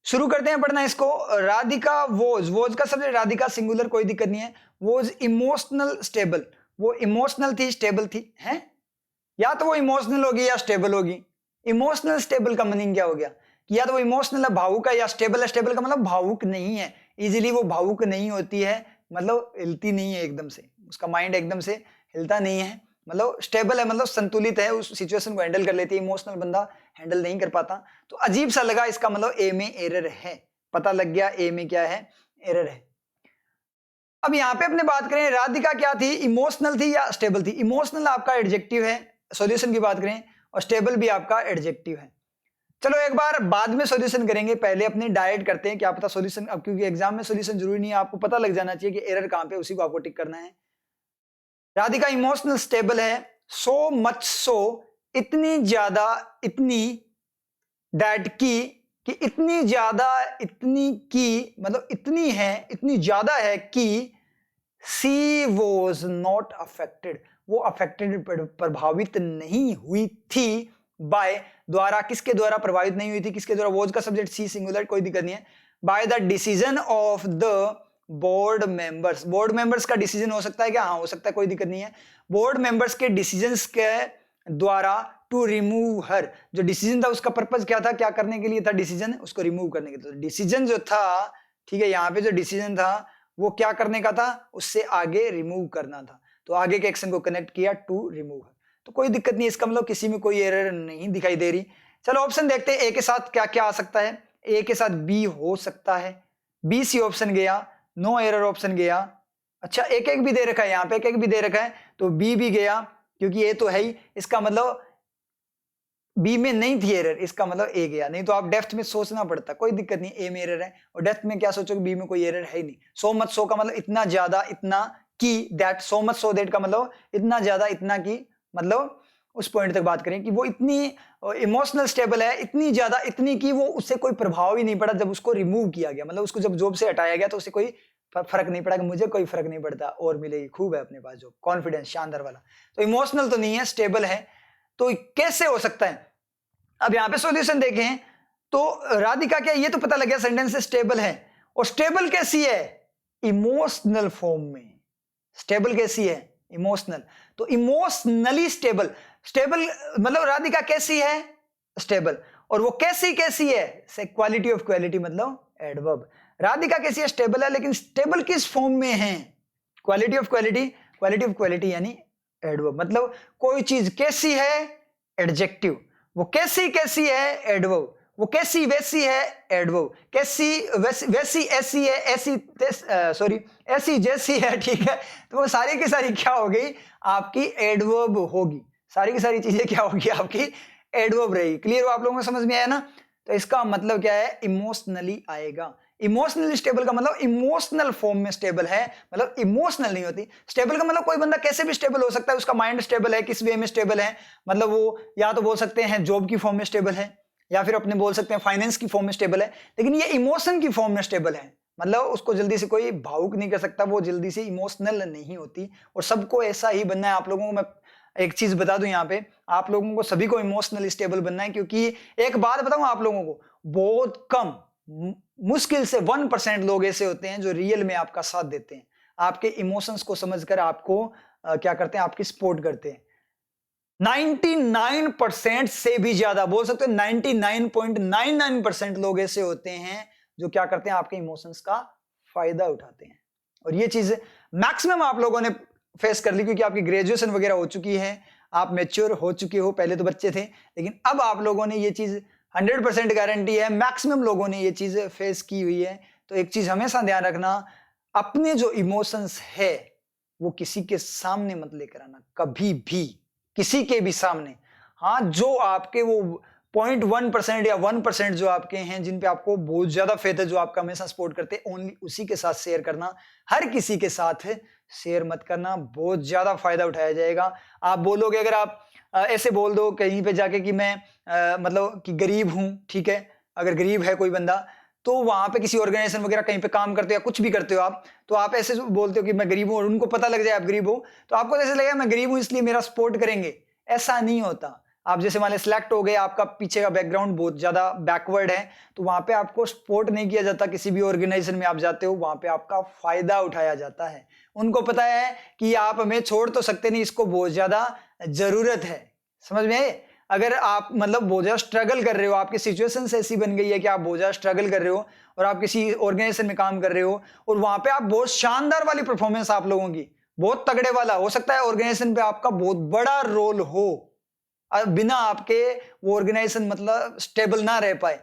शुरू करते हैं पढ़ना इसको। राधिका वोज का सब्जेक्ट, राधिका सिंगुलर, कोई दिक्कत नहीं है। वोज इमोशनल स्टेबल, वो इमोशनल थी, स्टेबल थी, है? या तो वो इमोशनल होगी या स्टेबल होगी। इमोशनल स्टेबल का मीनिंग क्या हो गया? या तो वो इमोशनल है, भावुक है, या स्टेबल है। स्टेबल का मतलब भावुक नहीं है, इजीली वो भावुक नहीं होती है, मतलब हिलती नहीं है एकदम से, उसका माइंड एकदम से हिलता नहीं है। मतलब स्टेबल है मतलब संतुलित है, उस सिचुएशन को हैंडल कर लेती है। इमोशनल बंदा हैंडल नहीं कर पाता। तो अजीब सा लगा, इसका मतलब ए में एरर है। पता लग गया ए में क्या है? एरर है। अब यहाँ पे अपने बात करें, राधिका क्या थी? इमोशनल थी या स्टेबल थी? इमोशनल आपका एडजेक्टिव है, सॉल्यूशन की बात करें, और स्टेबल भी आपका एडजेक्टिव है। चलो एक बार बाद में सॉल्यूशन करेंगे, पहले अपने डायरेक्ट करते हैं, क्या पता सॉल्यूशन, अब क्योंकि एग्जाम में सॉल्यूशन जरूरी नहीं है, आपको पता लग जाना चाहिए कि एरर कहां पे, उसी को आपको टिक करना है। राधिका इमोशनल स्टेबल है, सो मच सो, इतनी ज्यादा, इतनी, दैट कि इतनी ज्यादा, इतनी की मतलब इतनी है, इतनी ज्यादा है कि सी वॉज नॉट अफेक्टेड, वो अफेक्टेड, प्रभावित नहीं हुई थी, बाय, द्वारा, किसके द्वारा प्रभावित नहीं हुई थी? किसके द्वारा? वॉज का सब्जेक्ट सी सिंगुलर, कोई दिक्कत नहीं है। By the decision of the board members, board members का डिसीजन हो सकता है क्या? हाँ हो सकता है, कोई दिक्कत नहीं है। बोर्ड मेंबर्स के डिसीजंस के द्वारा टू रिमूव हर, जो डिसीजन था उसका पर्पज क्या था? क्या करने के लिए था डिसीजन? उसको रिमूव करने के लिए। तो डिसीजन जो था, ठीक है, यहाँ पे जो डिसीजन था वो क्या करने का था? उससे आगे रिमूव करना था। तो आगे के एक्शन को कनेक्ट किया, टू रिमूव हर। तो कोई दिक्कत नहीं, इसका मतलब किसी में कोई एरर नहीं दिखाई दे रही। चलो ऑप्शन देखते हैं, ए के साथ क्या क्या आ सकता है। ए के साथ बी हो सकता है, बी सी ऑप्शन गया, नो एरर ऑप्शन गया। अच्छा एक एक भी दे रखा है, यहाँ पे एक एक भी दे रखा है, तो बी भी गया, क्योंकि ए तो है ही। इसका मतलब बी में नहीं थी एरर, इसका मतलब ए गया, नहीं तो आप डेप्थ में सोचना पड़ता, कोई दिक्कत नहीं, ए में एरर है और डेप्थ में क्या सोचोगे, बी में कोई एरर है ही नहीं। सो मच सो का मतलब इतना ज्यादा, इतना की, that, so much so that का मतलब इतना ज्यादा, इतना की, मतलब उस पॉइंट तक बात करें कि वो इतनी इमोशनल स्टेबल है, इतनी ज्यादा, इतनी की वो उससे कोई प्रभाव ही नहीं पड़ा जब उसको रिमूव किया गया, मतलब उसको जब जॉब से हटाया गया तो उससे कोई फर्क नहीं पड़ा कि मुझे कोई फर्क नहीं पड़ता और मिलेगी, खूब है अपने पास जॉब, कॉन्फिडेंस शानदार वाला। तो इमोशनल तो नहीं है, स्टेबल है। तो कैसे हो सकता है, अब यहां पे सॉल्यूशन देखें तो राधिका क्या, ये तो पता लग गया सेंटेंस स्टेबल है, और स्टेबल कैसी है, इमोशनल फॉर्म में। स्टेबल कैसी है, इमोशनल, तो इमोशनली स्टेबल, स्टेबल मतलब राधिका कैसी है, स्टेबल, और वो कैसी कैसी है, से क्वालिटी ऑफ क्वालिटी मतलब एडवर्ब। राधिका कैसी है, स्टेबल है, लेकिन स्टेबल किस फॉर्म में है, quality of quality, quality of quality यानी एडवर्ब, मतलब कोई चीज कैसी है, एडजेक्टिव, वो कैसी कैसी है, एडवर्ब, वो कैसी वैसी है, एडवर्ब, कैसी वैसी ऐसी है, ऐसी सॉरी ऐसी जैसी है, ठीक है, तो वो सारी की सारी क्या हो गई, आपकी एडवर्ब होगी, सारी की सारी चीजें क्या होगी, आपकी एडवर्ब रहेगी। क्लियर हो आप लोगों को, समझ में आया ना। तो इसका मतलब क्या है, इमोशनली आएगा। इमोशनली स्टेबल का मतलब इमोशनल फॉर्म में स्टेबल है, मतलब इमोशनल नहीं होती। स्टेबल का मतलब कोई बंदा कैसे भी स्टेबल हो सकता है, उसका माइंड स्टेबल है, किस वे में स्टेबल है, मतलब वो या तो बोल सकते हैं जॉब की फॉर्म में स्टेबल है, या फिर अपने बोल सकते हैं फाइनेंस की फॉर्म में स्टेबल है, लेकिन ये इमोशन की फॉर्म में स्टेबल है, मतलब उसको जल्दी से कोई भावुक नहीं कर सकता, वो जल्दी से इमोशनल नहीं होती, और सबको ऐसा ही बनना है। आप लोगों को मैं एक चीज बता दूं यहाँ पे, आप लोगों को सभी को इमोशनली स्टेबल बनना है, क्योंकि एक बात बताऊं आप लोगों को, बहुत कम, मुश्किल से 1% लोग ऐसे होते हैं जो रियल में आपका साथ देते हैं, आपके इमोशंस को समझकर आपको क्या करते हैं, आपकी सपोर्ट करते हैं। 99% से भी ज्यादा बोल सकते हैं, 99.99% लोग ऐसे होते हैं जो क्या करते हैं, आपके इमोशंस का फायदा उठाते हैं। और ये चीज मैक्सिमम आप लोगों ने फेस कर ली, क्योंकि आपकी ग्रेजुएशन वगैरह हो चुकी है, आप मैच्योर हो चुके हो, पहले तो बच्चे थे, लेकिन अब आप लोगों ने ये चीज 100% गारंटी है, मैक्सिमम लोगों ने ये चीज फेस की हुई है। तो एक चीज हमेशा ध्यान रखना, अपने जो इमोशंस है वो किसी के सामने मत लेकर आना, कभी भी किसी के भी सामने। हाँ, जो आपके वो 0.1% या 1% जो आपके हैं, जिन पे आपको बहुत ज्यादा फेथ है, जो आपका हमेशा सपोर्ट करते हैं, ओनली उसी के साथ शेयर करना, हर किसी के साथ शेयर मत करना, बहुत ज्यादा फायदा उठाया जाएगा। आप बोलोगे, अगर आप ऐसे बोल दो कहीं पे जाके कि मैं मतलब कि गरीब हूं, ठीक है, अगर गरीब है कोई बंदा, तो वहां पे किसी ऑर्गेनाइजेशन वगैरह कहीं पे काम करते हो या कुछ भी करते हो आप, तो आप ऐसे बोलते हो कि मैं गरीब हूं, और उनको पता लग जाए आप गरीब हो, तो आपको ऐसे लगेगा मैं गरीब हूं इसलिए मेरा सपोर्ट करेंगे। ऐसा नहीं होता। आप जैसे मान लीजिए सिलेक्ट हो गए, आपका पीछे का बैकग्राउंड बहुत ज्यादा बैकवर्ड है, तो वहां पे आपको सपोर्ट नहीं किया जाता। किसी भी ऑर्गेनाइजेशन में आप जाते हो, वहां पे आपका फायदा उठाया जाता है। उनको पता है कि आप हमें छोड़ तो सकते नहीं, इसको बहुत ज्यादा जरूरत है। समझ में? अगर आप मतलब बहुत ज्यादा स्ट्रगल कर रहे हो, आपकी सिचुएशन ऐसी बन गई है कि आप बहुत ज्यादा स्ट्रगल कर रहे हो, और आप किसी ऑर्गेनाइजेशन में काम कर रहे हो, और वहां पे आप बहुत शानदार वाली परफॉर्मेंस आप लोगों की बहुत तगड़े वाला हो सकता है, ऑर्गेनाइजेशन पे आपका बहुत बड़ा रोल हो, बिना आपके वो ऑर्गेनाइजेशन मतलब स्टेबल ना रह पाए,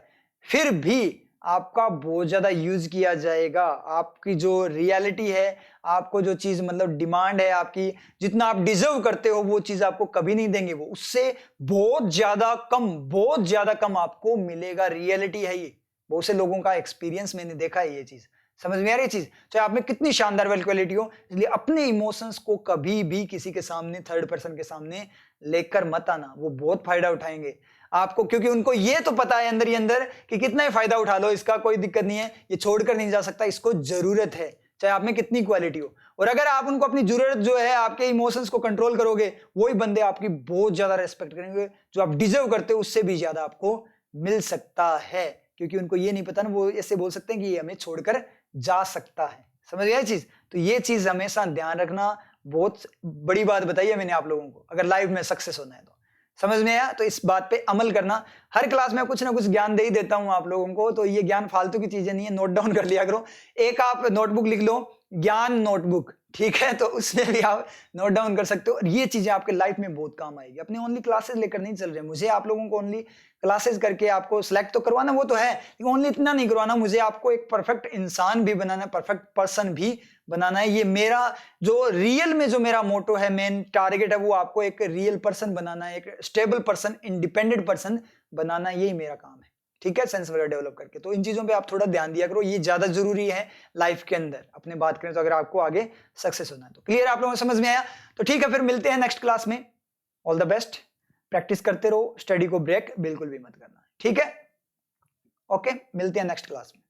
फिर भी आपका बहुत ज्यादा यूज किया जाएगा। आपकी जो रियलिटी है, आपको जो चीज मतलब डिमांड है आपकी, जितना आप डिजर्व करते हो, वो चीज आपको कभी नहीं देंगे, वो उससे बहुत ज्यादा कम आपको मिलेगा। रियलिटी है ये, बहुत से लोगों का एक्सपीरियंस मैंने देखा है ये चीज। समझ में आ रही चीज? चाहे आप में कितनी शानदार वेल क्वालिटी हो, इसलिए अपने इमोशंस को कभी भी किसी के सामने, थर्ड पर्सन के सामने लेकर मत आना, वो बहुत फायदा उठाएंगे आपको, क्योंकि उनको ये तो पता है अंदर ही अंदर कि कितना ही फायदा उठा लो, इसका कोई दिक्कत नहीं है, ये छोड़कर नहीं जा सकता, इसको जरूरत है, चाहे आप में कितनी क्वालिटी हो। और अगर आप उनको अपनी जरूरत जो है, आपके इमोशंस को कंट्रोल करोगे, वही बंदे आपकी बहुत ज्यादा रेस्पेक्ट करेंगे, जो आप डिजर्व करते हो उससे भी ज्यादा आपको मिल सकता है, क्योंकि उनको ये नहीं पता ना, वो ऐसे बोल सकते हैं कि ये हमें छोड़कर जा सकता है। समझ गया चीज? तो ये चीज हमेशा ध्यान रखना, बहुत बड़ी बात बताई है मैंने आप लोगों को, अगर लाइफ में सक्सेस होना है तो। समझ में आया? तो इस बात पे अमल करना। हर क्लास में कुछ ना कुछ ज्ञान दे ही देता हूं आप लोगों को, तो ये ज्ञान फालतू की चीजें नहीं है, नोट डाउन कर लिया करो। एक आप नोटबुक लिख लो, ज्ञान नोटबुक, ठीक है, तो उसमें भी आप नोट डाउन कर सकते हो और ये चीजें आपके लाइफ में बहुत काम आएगी। अपने ओनली क्लासेस लेकर नहीं चल रहे, मुझे आप लोगों को ओनली क्लासेस करके आपको सिलेक्ट तो करवाना, वो तो है, लेकिन ओनली इतना नहीं करवाना, मुझे आपको एक परफेक्ट इंसान भी बनाना, परफेक्ट पर्सन भी बनाना है। ये मेरा जो रियल में जो मेरा मोटो है, मेन टारगेट है, वो आपको एक रियल पर्सन बनाना है, एक स्टेबल पर्सन, इंडिपेंडेंट पर्सन बनाना, यही मेरा काम है। ठीक है, सेंस वगैरह डेवलप करके। तो इन चीजों पे आप थोड़ा ध्यान दिया करो, ये ज्यादा जरूरी है लाइफ के अंदर अपने बात करें तो, अगर आपको आगे सक्सेस होना है तो। क्लियर, आप लोगों को समझ में आया? तो ठीक है, फिर मिलते हैं नेक्स्ट क्लास में। ऑल द बेस्ट, प्रैक्टिस करते रहो, स्टडी को ब्रेक बिल्कुल भी मत करना। ठीक है, ओके, मिलते हैं नेक्स्ट क्लास में।